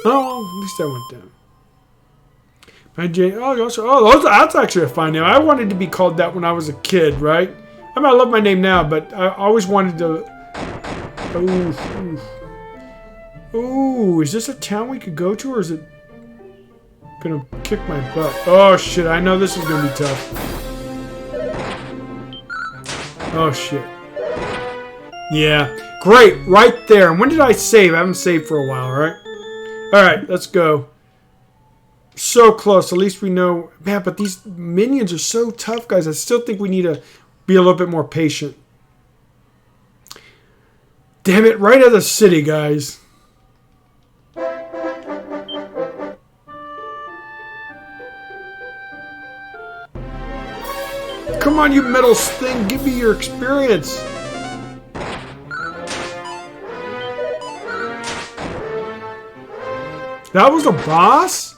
Oh, at least I went down. Oh, that's actually a fine name. I wanted to be called that when I was a kid, right? I mean, I love my name now, but I always wanted to... Ooh, is this a town we could go to, or is it gonna kick my butt? Oh, shit, I know this is gonna be tough. Oh, shit. Yeah, great, right there. And when did I save? I haven't saved for a while, right? Alright, let's go. So close. At least we know. Man, but these minions are so tough, guys. I still think we need to be a little bit more patient. Damn it, right out of the city, guys. Come on, you metal thing. Give me your experience. That was a boss?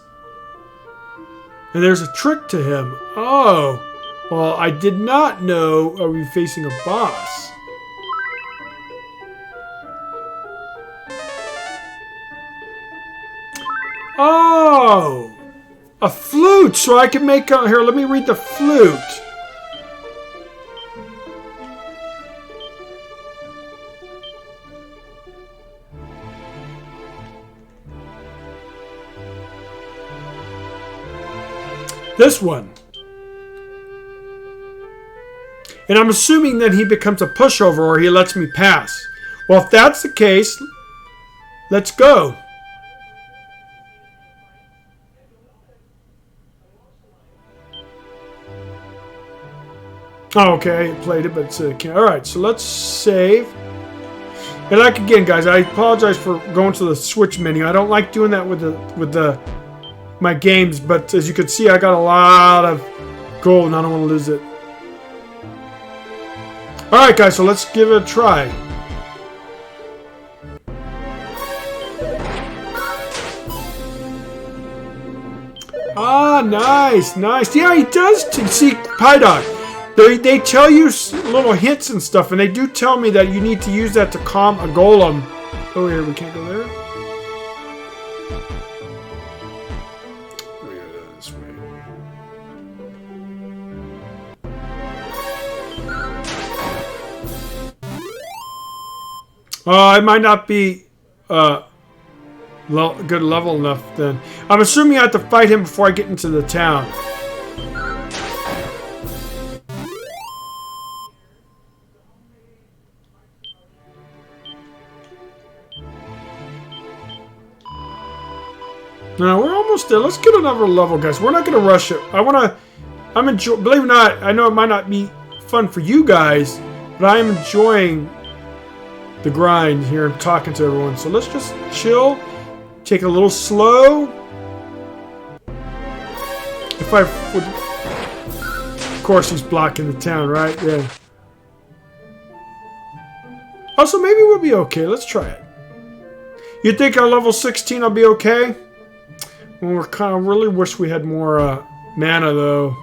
And there's a trick to him. Oh. Well, I did not know are we facing a boss. Oh. A flute. So I can make... here, let me read the flute. This one. And I'm assuming that he becomes a pushover or he lets me pass. Well, if that's the case, let's go. Oh, okay, I played it, but it's alright, so let's save. And like again, guys, I apologize for going to the Switch menu. I don't like doing that with my games, but as you can see, I got a lot of gold and I don't want to lose it. Alright, guys, so let's give it a try. Ah, nice, nice. Yeah, he does. See, Pydock. They tell you little hints and stuff, and they do tell me that you need to use that to calm a golem. Oh, here, we can't go there. We go this way. I might not be good level enough then. I'm assuming I have to fight him before I get into the town. No, we're almost there. Let's get another level, guys. We're not going to rush it. I'm enjoying, believe it or not, I know it might not be fun for you guys, but I am enjoying the grind here and talking to everyone. So let's just chill, take it a little slow. If I would, of course he's blocking the town, right? Yeah. Also, maybe we'll be okay. Let's try it. You think on level 16 I'll be okay? Well, we're kind of really wish we had more mana, though.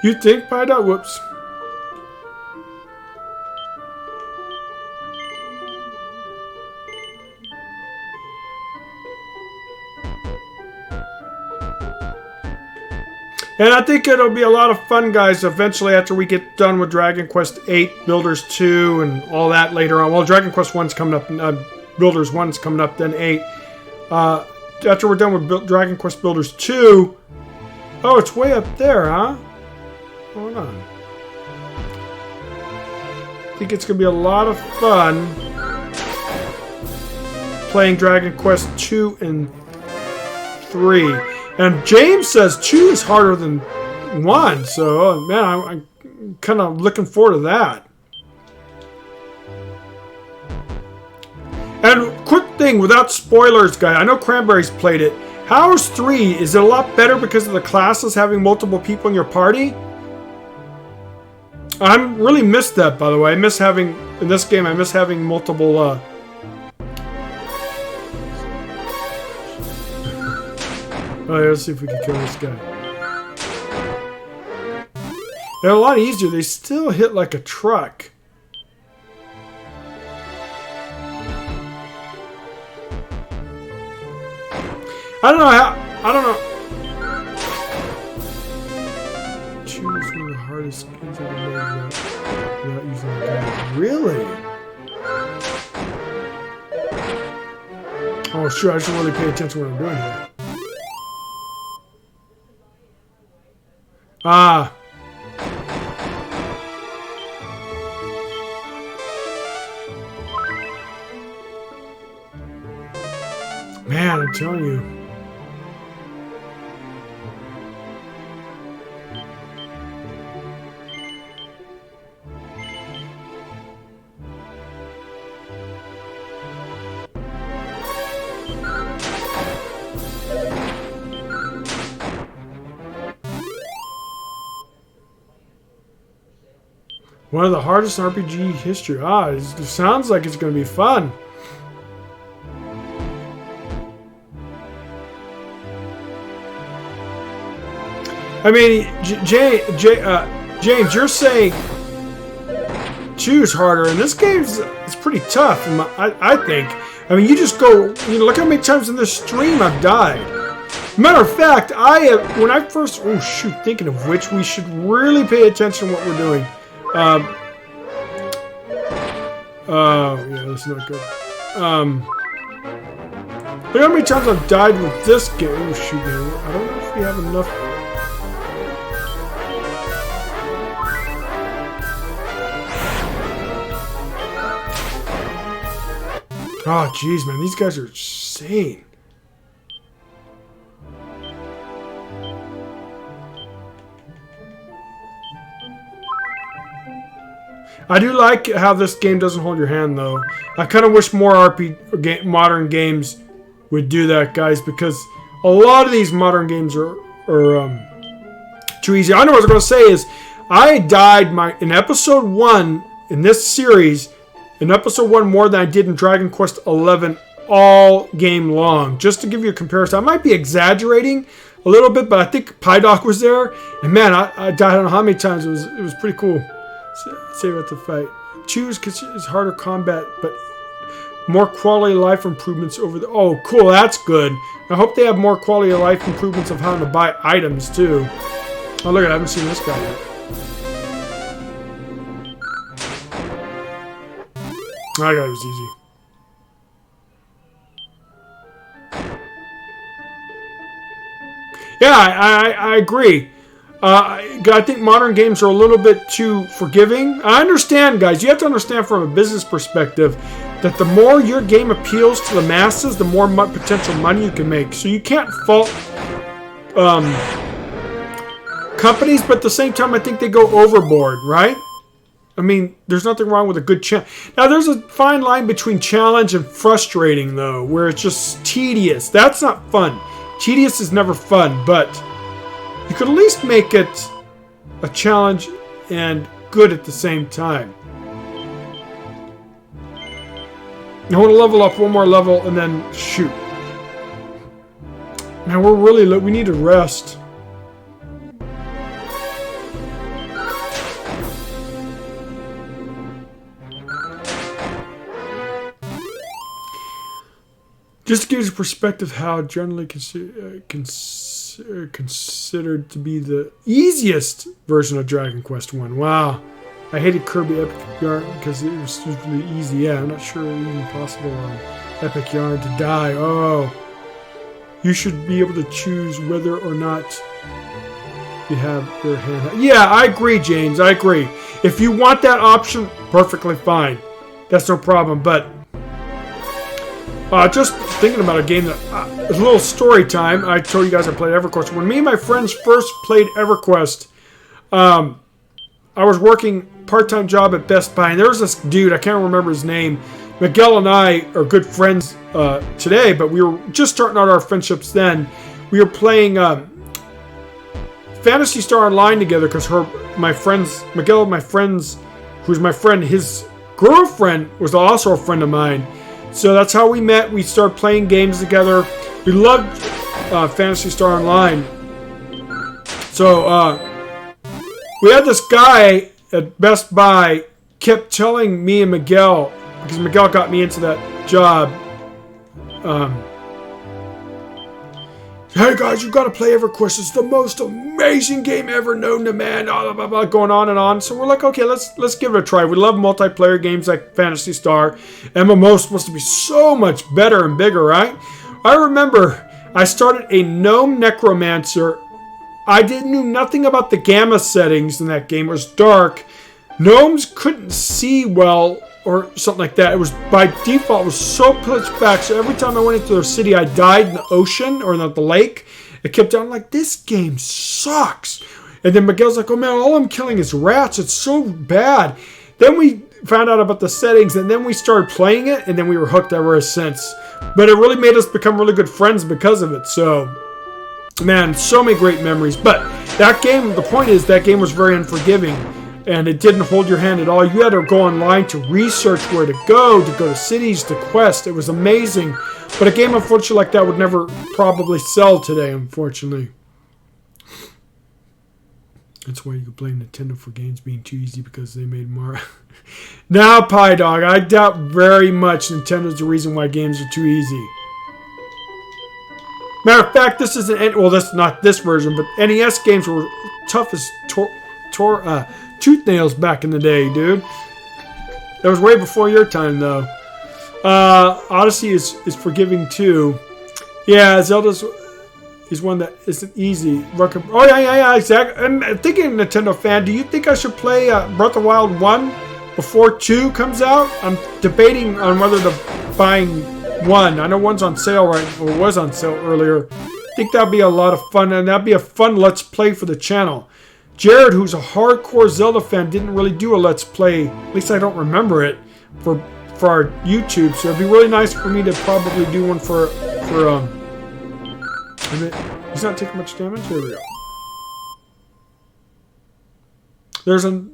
You think, Pyda? Whoops. And I think it'll be a lot of fun, guys, eventually after we get done with Dragon Quest 8, Builders 2, and all that later on. Well, Dragon Quest 1's coming up, Builders 1's coming up, then 8. After we're done with Dragon Quest Builders 2... Oh, it's way up there, huh? Hold on. I think it's going to be a lot of fun playing Dragon Quest 2 and 3. And James says 2 is harder than 1, so man, I'm kind of looking forward to that. And quick thing, without spoilers, guy, I know Cranberry's played it. How is 3? Is it a lot better because of the classes having multiple people in your party? I really missed that, by the way. I miss having, in this game, I miss having multiple, Alright, let's see if we can kill this guy. They're a lot easier. They still hit like a truck. I don't know how, I don't know. Choose one of the hardest skins ever made without using a gun. Really? Oh, sure. I should really pay attention to what I'm doing here. Ah. Man, I'm telling you. One of the hardest RPG history. Ah, it sounds like it's going to be fun. I mean, James, you're saying choose harder, and this game's it's pretty tough. I think. I mean, you just go. You know, look how many times in this stream I've died. Matter of fact, when I first. Oh shoot! Thinking of which, we should really pay attention to what we're doing. Yeah, that's not good. Look how many times I've died with this game. Oh shoot! Man. I don't know if we have enough. Oh, jeez, man. These guys are insane. I do like how this game doesn't hold your hand, though. I kind of wish more modern games would do that, guys, because a lot of these modern games are too easy. I know what I was going to say is I died in episode 1 in this series. In episode 1 more than I did in Dragon Quest XI all game long. Just to give you a comparison. I might be exaggerating a little bit, but I think Pydoc was there. And man, I died, I don't know how many times. It was pretty cool. Save at the fight. Choose because it's harder combat, but more quality of life improvements over the... Oh, cool. That's good. I hope they have more quality of life improvements of how to buy items, too. Oh, look at it. I haven't seen this guy yet. That guy was easy. Yeah, I agree. I think modern games are a little bit too forgiving. I understand, guys. You have to understand from a business perspective that the more your game appeals to the masses, the more potential money you can make. So you can't fault companies, but at the same time, I think they go overboard, right? I mean, there's nothing wrong with a good challenge. Now, there's a fine line between challenge and frustrating, though, where it's just tedious. That's not fun. Tedious is never fun, but you could at least make it a challenge and good at the same time. I want to level up one more level and then shoot. Now, we're really low. We need to rest. Just to give you a perspective how generally considered to be the easiest version of Dragon Quest 1. Wow. I hated Kirby Epic Yarn because it was really easy. Yeah, I'm not sure it was even possible on Epic Yarn to die. Oh. You should be able to choose whether or not you have your hand. Yeah, I agree, James. I agree. If you want that option, perfectly fine. That's no problem, but just thinking about a game that a little story time. I told you guys I played EverQuest. When me and my friends first played EverQuest, I was working part-time job at Best Buy, and there was this dude, I can't remember his name. Miguel and I are good friends today, but we were just starting out our friendships then. We were playing Phantasy Star Online together because Miguel, who's my friend, his girlfriend was also a friend of mine. So that's how we met. We started playing games together. We loved Phantasy Star Online. So we had this guy at Best Buy kept telling me and Miguel, because Miguel got me into that job, hey guys, you gotta play EverQuest. It's the most amazing game ever known to man. Blah, blah, blah, going on and on. So we're like, okay, let's give it a try. We love multiplayer games like Phantasy Star. MMO's supposed to be so much better and bigger, right? I remember I started a gnome necromancer. I knew nothing about the gamma settings in that game. It was dark. Gnomes couldn't see well or something like that. It was by default, it was so pitch black. So every time I went into their city, I died in the ocean or in the lake. It kept down like, this game sucks. And then Miguel's like, oh man, all I'm killing is rats. It's so bad. Then we found out about the settings, and then we started playing it, and then we were hooked ever since. But it really made us become really good friends because of it. So, man, so many great memories. But that game, the point is, that game was very unforgiving. And it didn't hold your hand at all. You had to go online to research where to go to cities, to quest. It was amazing. But a game, unfortunately, like that would never probably sell today, unfortunately. That's why you can blame Nintendo for games being too easy because they made Mario. Now, Pie Dog, I doubt very much Nintendo's the reason why games are too easy. Matter of fact, this isn't, well, that's not this version, but NES games were tough as tooth nails back in the day, dude. That was way before your time, though. Odyssey is forgiving too. Yeah, Zelda's is one that isn't easy. Oh yeah, exactly. I'm thinking, Nintendo fan, do you think I should play Breath of the Wild 1 before 2 comes out? I'm debating on whether to buying 1. I know 1's on sale or was on sale earlier. I think that'd be a lot of fun, and that'd be a fun Let's Play for the channel. Jared, who's a hardcore Zelda fan, didn't really do a Let's Play. At least I don't remember it for our YouTube. So it'd be really nice for me to probably do one for he's not taking much damage. There we go.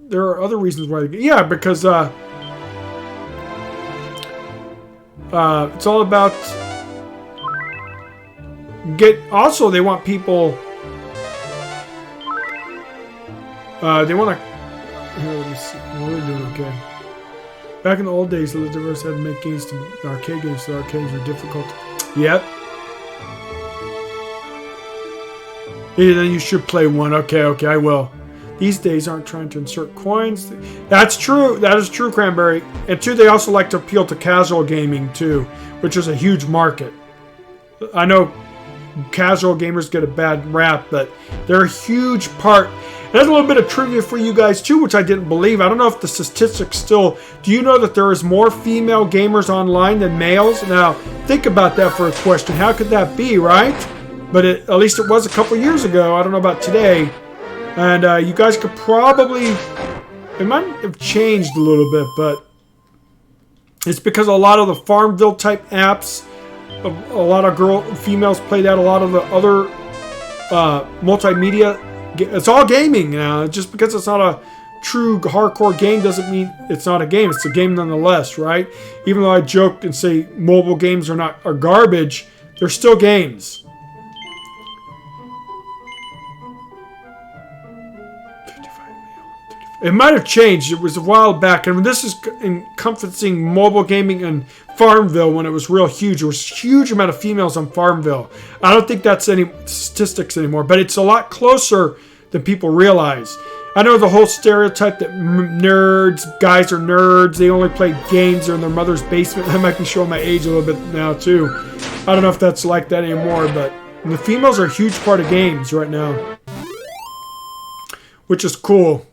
There are other reasons why. Yeah, because it's all about Also, they want people. They want to. Here, let me see. We're doing okay. Back in the old days, the developers had to make games to arcade games, so arcades were difficult. Yep. Yeah, then you should play 1. Okay, I will. These days aren't trying to insert coins. That's true. That is true, Cranberry. And 2, they also like to appeal to casual gaming too, which is a huge market. I know casual gamers get a bad rap, but they're a huge part. There's a little bit of trivia for you guys too, which I didn't believe. I don't know if the statistics still... Do you know that there is more female gamers online than males? Now, think about that for a question. How could that be, right? But at least it was a couple years ago. I don't know about today. And you guys could probably... It might have changed a little bit, but... It's because a lot of the Farmville type apps, a lot of females play that, a lot of the other multimedia... It's all gaming now. Just because it's not a true hardcore game doesn't mean it's not a game. It's a game nonetheless, right? Even though I joke and say mobile games are garbage, they're still games. 55 mil. It might have changed. It was a while back, and this is encompassing mobile gaming and Farmville when it was real huge. There was a huge amount of females on Farmville. I don't think that's any statistics anymore, but it's a lot closer than people realize. I know the whole stereotype that guys are nerds, they only play games, they're in their mother's basement. I might be showing my age a little bit now too. I don't know if that's like that anymore, but the females are a huge part of games right now, which is cool.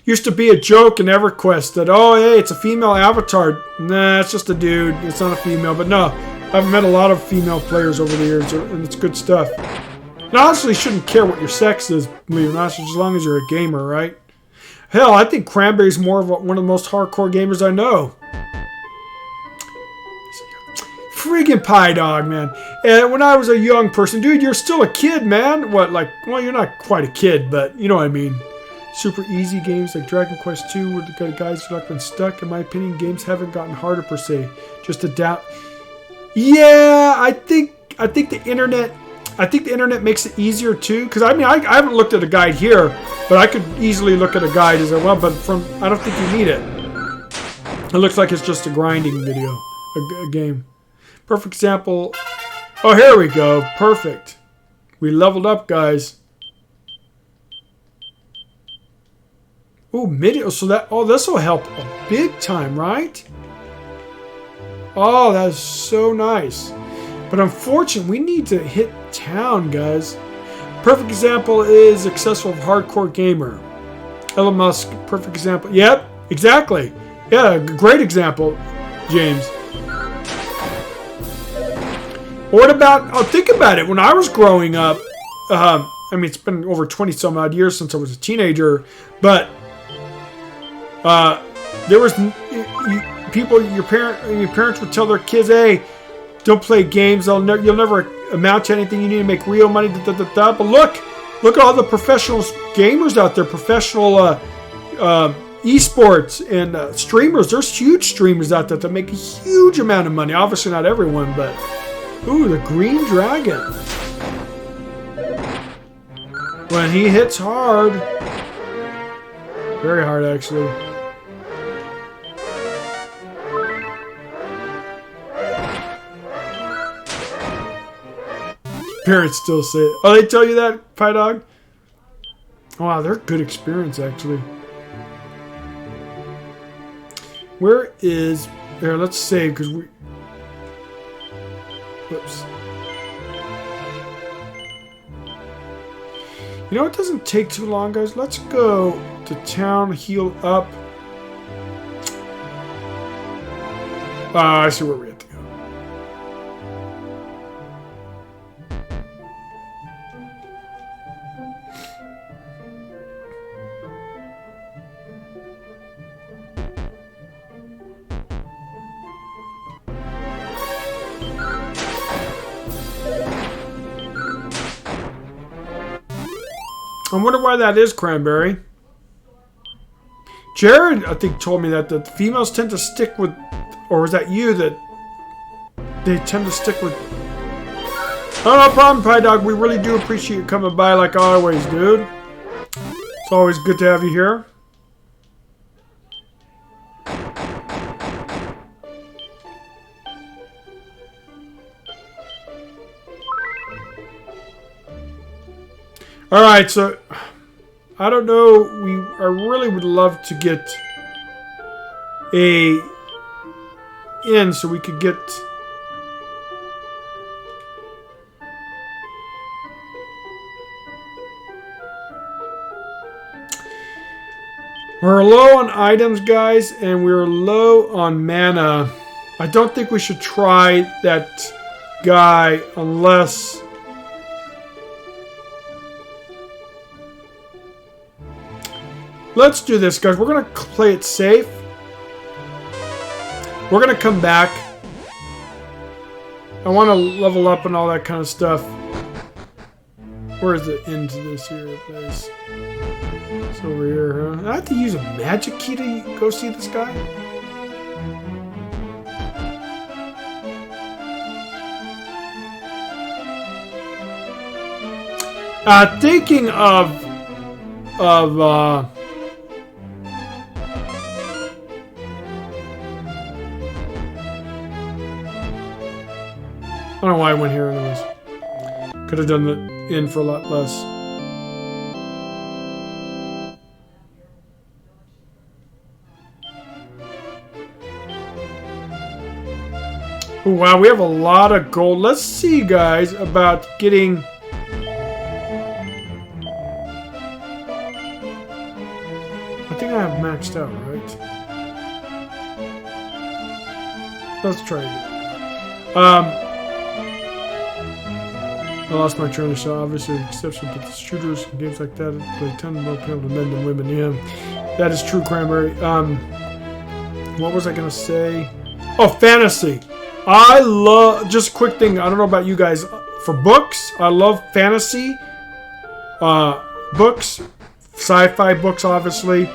Used to be a joke in EverQuest that, oh, hey, it's a female avatar. Nah, it's just a dude. It's not a female. But no, I've met a lot of female players over the years, and it's good stuff. And honestly, shouldn't care what your sex is, believe it or not, as long as you're a gamer, right? Hell, I think Cranberry's more of one of the most hardcore gamers I know. Friggin' Pie Dog, man. And when I was a young person, dude, you're still a kid, man. What, like, well, you're not quite a kid, but you know what I mean. Super easy games like Dragon Quest II where the guys have been stuck. In my opinion, games haven't gotten harder per se. Just adapt. Yeah, I think the internet makes it easier too. Because I mean, I haven't looked at a guide here, but I could easily look at a guide as well. But I don't think you need it. It looks like it's just a grinding video, a game. Perfect example. Oh, here we go. Perfect. We leveled up, guys. Oh, so this will help a big time, right? Oh, that's so nice. But unfortunately, we need to hit town, guys. Perfect example is successful hardcore gamer. Elon Musk, perfect example. Yep, exactly. Yeah, great example, James. What about, think about it. When I was growing up, I mean, it's been over 20 some odd years since I was a teenager, but there was people. Your parents would tell their kids, "Hey, don't play games. You'll never amount to anything. You need to make real money." But look at all the professional gamers out there, professional esports and streamers. There's huge streamers out there that make a huge amount of money. Obviously, not everyone, but ooh, the green dragon. When he hits hard. Very hard, actually. Parents still say it. Oh, they tell you that, Pie Dog? Wow, they're good experience, actually. Where is... There, let's save, because we... Whoops. You know, it doesn't take too long, guys. Let's go to town, heal up. I see where we have to go. I wonder why that is, Cranberry. Jared, I think, told me that the females tend to stick with, or was that you that they tend to stick with? Oh, no problem, Pie Dog. We really do appreciate you coming by like always, dude. It's always good to have you here. All right, so I don't know. I really would love to get a in so we could get. We're low on items, guys, and we're low on mana. I don't think we should try that guy unless. Let's do this, guys. We're going to play it safe. We're going to come back. I want to level up and all that kind of stuff. Where is the end to this here place? It's over here, huh? I have to use a magic key to go see this guy? Thinking of I don't know why I went here anyways. Could have done the in for a lot less. Oh, wow, we have a lot of gold. Let's see, guys, about getting... I think I have maxed out, right? Let's try again. I lost my train of thought. Obviously, exception to the shooters and games like that. Play 10 more people to men than women. Yeah, that is true, Cranberry. What was I gonna say? Oh, fantasy. I love. Just a quick thing. I don't know about you guys. For books, I love fantasy books, sci-fi books, obviously.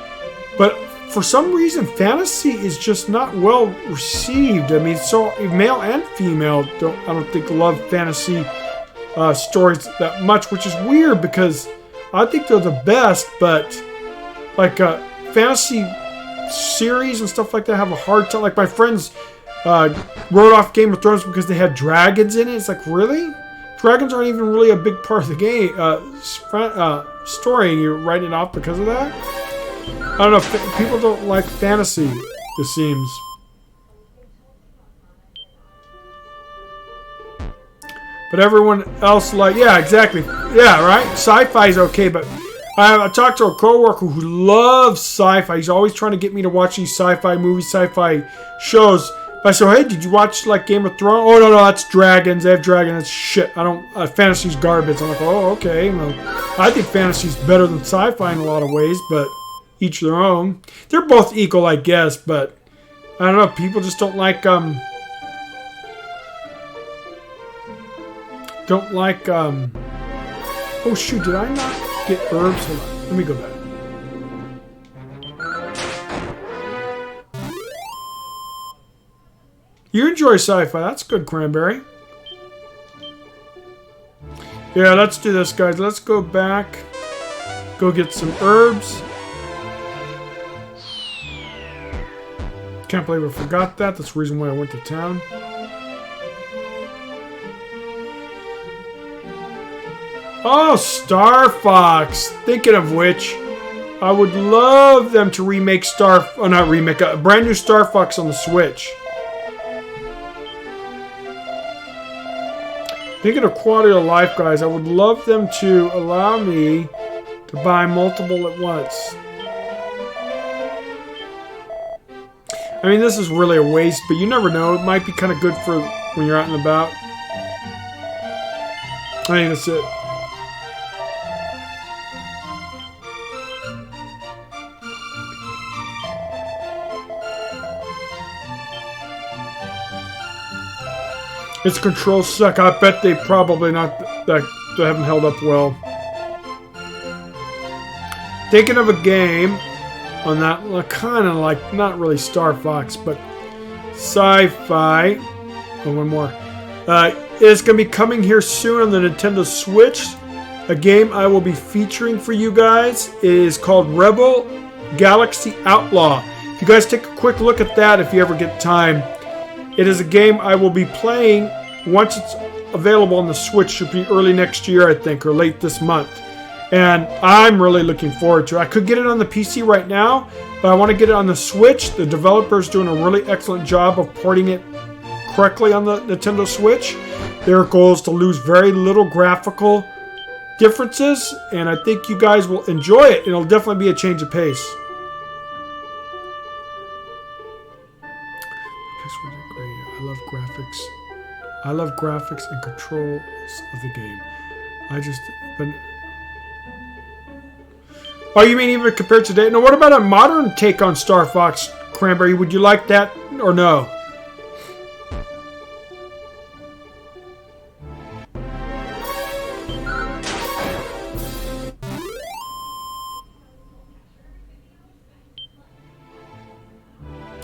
But for some reason, fantasy is just not well received. I mean, so male and female I don't think love fantasy. Stories that much, which is weird because I think they're the best, but like fantasy series and stuff like that have a hard time. Like my friends wrote off Game of Thrones because they had dragons in it. It's like, really? Dragons aren't even really a big part of the game story, and you're writing it off because of that? I don't know. People don't like fantasy, it seems. But everyone else yeah, exactly. Yeah, right? Sci-fi is okay, but I talked to a coworker who loves sci-fi. He's always trying to get me to watch these sci-fi movies, sci-fi shows. I said, hey, did you watch like Game of Thrones? Oh, no, that's dragons. They have dragons. That's shit. I don't, fantasy's garbage. I'm like, oh, okay. Well, I think fantasy's better than sci-fi in a lot of ways, but each their own. They're both equal, I guess, but I don't know. People just don't like, oh shoot, did I not get herbs? Hold on, let me go back. You enjoy sci-fi, that's good, Cranberry. Yeah, let's do this, guys. Let's go back, go get some herbs. Can't believe I forgot that. That's the reason why I went to town. Oh, Star Fox. Thinking of which, I would love them to remake not remake, a brand new Star Fox on the Switch. Thinking of quality of life, guys, I would love them to allow me to buy multiple at once. I mean, this is really a waste, but you never know. It might be kind of good for when you're out and about. I think that's it. Its controls suck. I bet they probably not that they haven't held up well. Thinking of a game on that, kind of like not really Star Fox, but sci-fi. Oh, one more. It's going to be coming here soon on the Nintendo Switch. A game I will be featuring for you guys is called Rebel Galaxy Outlaw. If you guys take a quick look at that, if you ever get time. It is a game I will be playing once it's available on the Switch. Should be early next year, I think, or late this month. And I'm really looking forward to it. I could get it on the PC right now, but I want to get it on the Switch. The developer's doing a really excellent job of porting it correctly on the Nintendo Switch. Their goal is to lose very little graphical differences, and I think you guys will enjoy it. It'll definitely be a change of pace. I love graphics. I love graphics and controls of the game. Oh, you mean even compared to today? No, what about a modern take on Star Fox, Cranberry? Would you like that or no?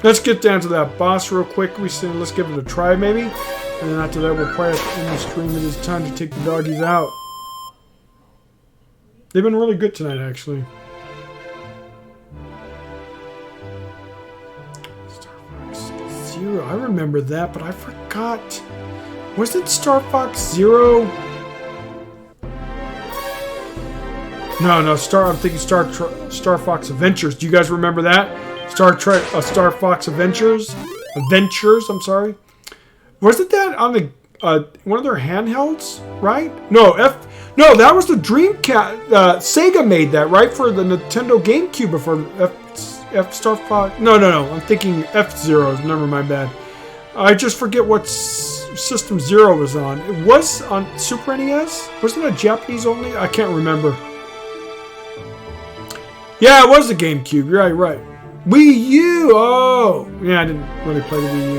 Let's get down to that boss real quick. Let's give it a try, maybe. And then after that, we'll probably end the stream. It is time to take the doggies out. They've been really good tonight, actually. Star Fox Zero. I remember that, but I forgot. Wasn't Star Fox Zero? No. I'm thinking Star Fox Adventures. Do you guys remember that? Star Fox Adventures, I'm sorry. Wasn't that on the one of their handhelds, right? No, that was the Dreamcast. Sega made that, right, for the Nintendo GameCube before F Star Fox. No. I'm thinking F-Zero. Never mind, bad. I just forget what System Zero was on. It was on Super NES. Wasn't it Japanese only? I can't remember. Yeah, it was the GameCube. You're right. Wii U! Oh! Yeah, I didn't really play the Wii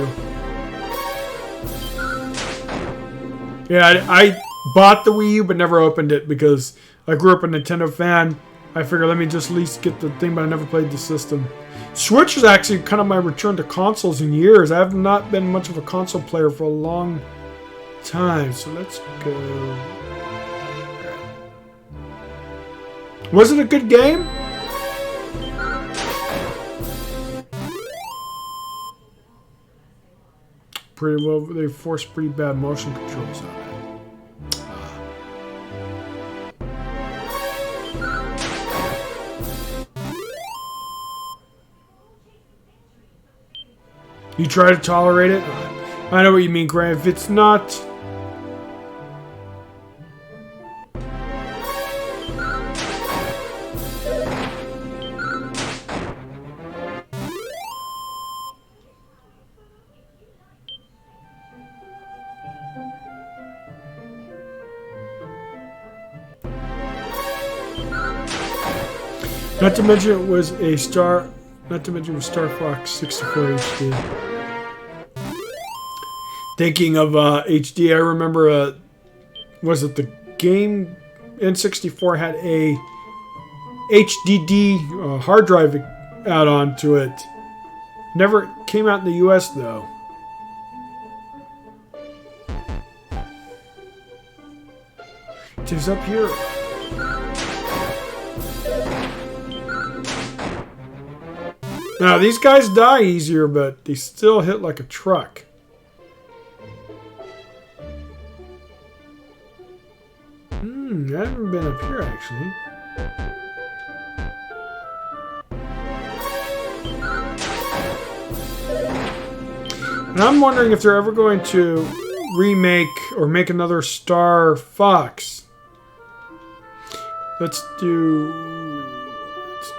U. Yeah, I bought the Wii U but never opened it because I grew up a Nintendo fan. I figured let me just at least get the thing, but I never played the system. Switch is actually kind of my return to consoles in years. I have not been much of a console player for a long time. So let's go. Was it a good game? Pretty well, they forced pretty bad motion controls on it. You try to tolerate it? I know what you mean, Grant. If it's not... Not to mention it was Star Fox 64 HD. Thinking of HD, I remember was it the game N64 had a HDD hard drive add-on to it. Never came out in the US though. It is up here. Now, these guys die easier, but they still hit like a truck. I haven't been up here, actually. And I'm wondering if they're ever going to remake or make another Star Fox. Let's do...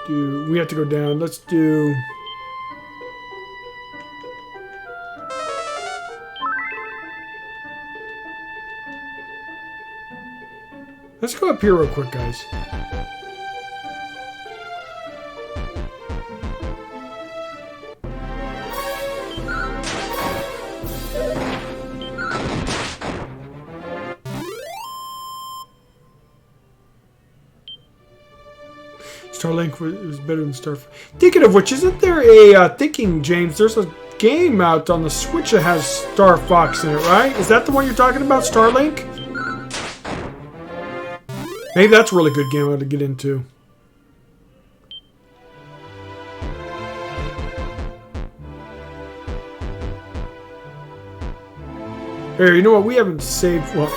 We have to go down. Let's do... Let's go up here real quick, guys. Starlink was better than Starfire. Thinking of which, isn't there a thinking, James? There's a game out on the Switch that has Star Fox in it, right? Is that the one you're talking about, Starlink? Maybe that's a really good game I ought to get into. Here, you know what? We haven't saved. Well,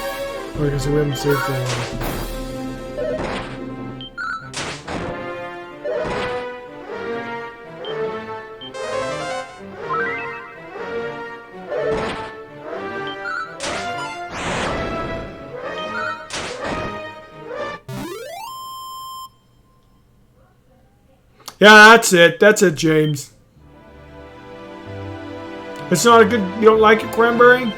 like I said, we haven't saved for a while. Yeah, that's it. That's it, James. It's not a good... You don't like it, Cranberry?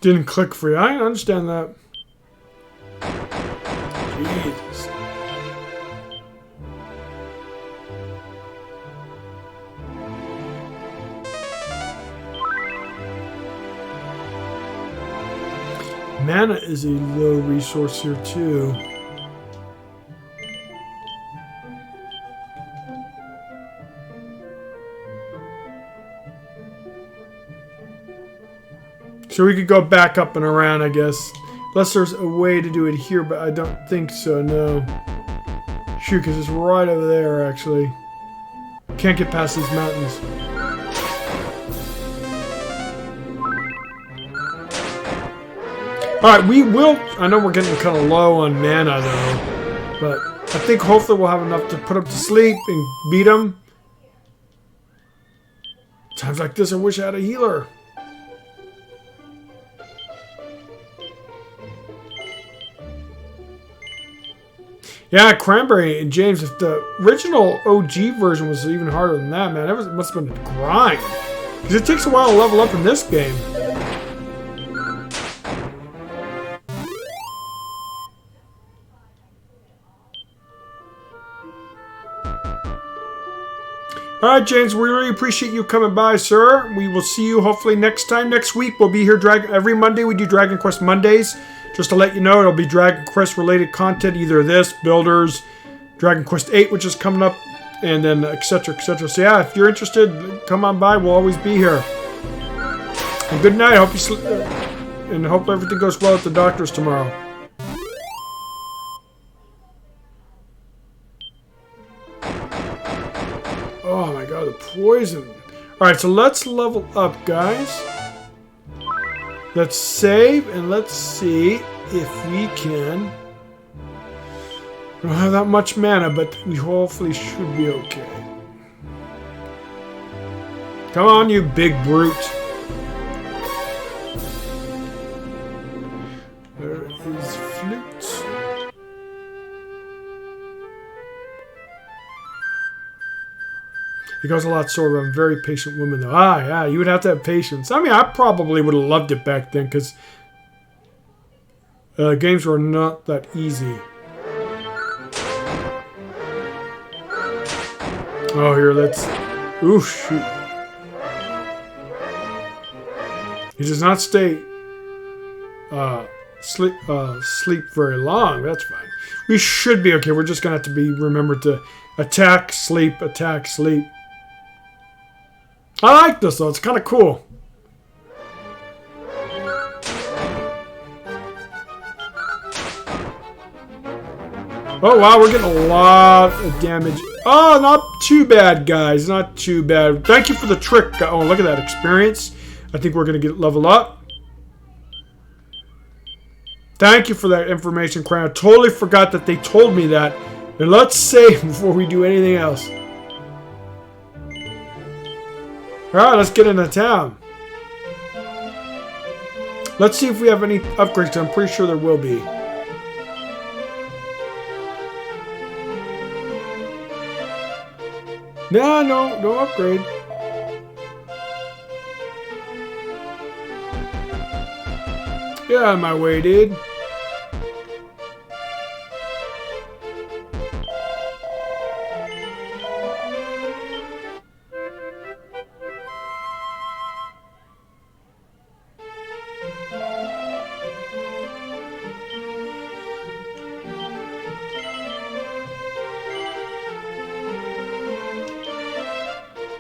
Didn't click for you. I understand that. Jesus. Mana is a low resource here too. So we could go back up and around, I guess. Unless there's a way to do it here, but I don't think so, no. Shoot, because it's right over there, actually. Can't get past these mountains. Alright, we will... I know we're getting kind of low on mana, though. But I think hopefully we'll have enough to put up to sleep and beat them. Times like this, I wish I had a healer. Yeah, Cranberry and James, if the original OG version was even harder than that, man, it must have been a grind. Because it takes a while to level up in this game. Alright, James, we really appreciate you coming by, sir. We will see you hopefully next time. Next week, we'll be here every Monday. We do Dragon Quest Mondays. Just to let you know, it'll be Dragon Quest related content, either this, Builders, Dragon Quest 8, which is coming up, and then etc, etc. So yeah, if you're interested, come on by. We'll always be here. And good night. Hope you sleep, and hope everything goes well at the doctor's tomorrow. Oh my god, the poison. Alright, so let's level up, guys. Let's save, and let's see if we can... We don't have that much mana, but we hopefully should be okay. Come on, you big brute. It goes a lot slower. I'm a very patient woman, though. Ah, yeah, you would have to have patience. I mean, I probably would have loved it back then, because games were not that easy. Oh, here, let's... Ooh, shoot. He does not stay... sleep very long. That's fine. We should be okay. We're just going to have to be remembered to attack, sleep, attack, sleep. I like this, though. It's kind of cool. Oh, wow. We're getting a lot of damage. Oh, not too bad, guys. Not too bad. Thank you for the trick. Oh, look at that experience. I think we're going to get level up. Thank you for that information, Crown. I totally forgot that they told me that. And let's save before we do anything else. Alright, let's get into town. Let's see if we have any upgrades. I'm pretty sure there will be. No upgrade. Get out of my way, dude.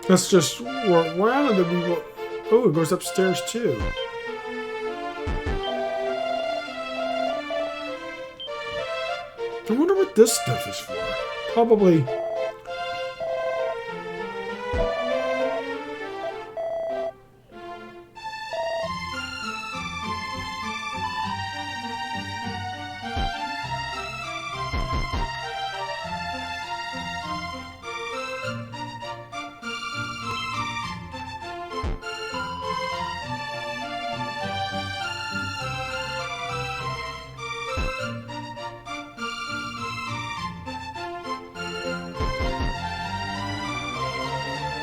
Let's just work around and then we will... Oh, it goes upstairs too. I wonder what this stuff is for. Probably...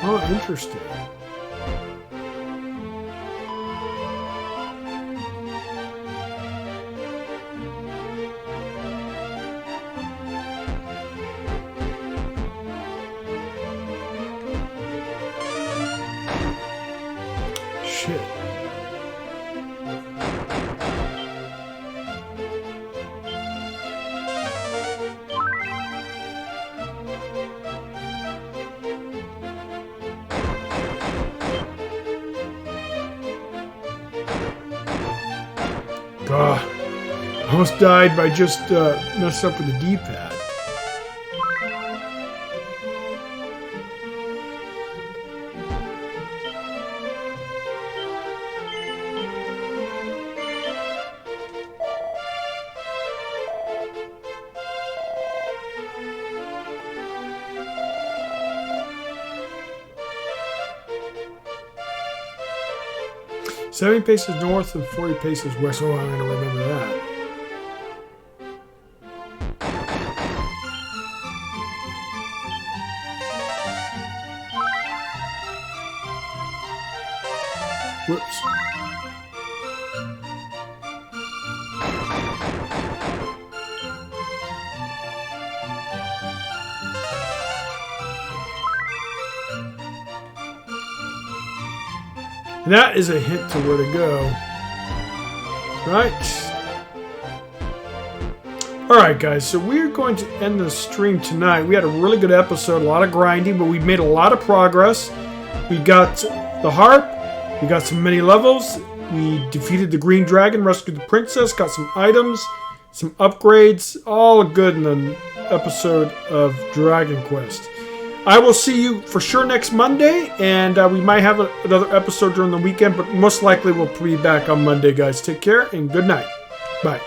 Oh, interesting. Shit. Almost died by just messing up with the D-pad. "70 paces north and 40 paces west." Oh, I'm going to remember that. Whoops. That is a hint to where to go. Right. Alright, guys, so we're going to end the stream tonight. We had a really good episode, a lot of grinding, but we made a lot of progress. We got the harp. We got some mini levels. We defeated the green dragon, rescued the princess, got some items, some upgrades. All good in an episode of Dragon Quest. I will see you for sure next Monday, and we might have another episode during the weekend, but most likely we'll be back on Monday, guys. Take care, and good night. Bye.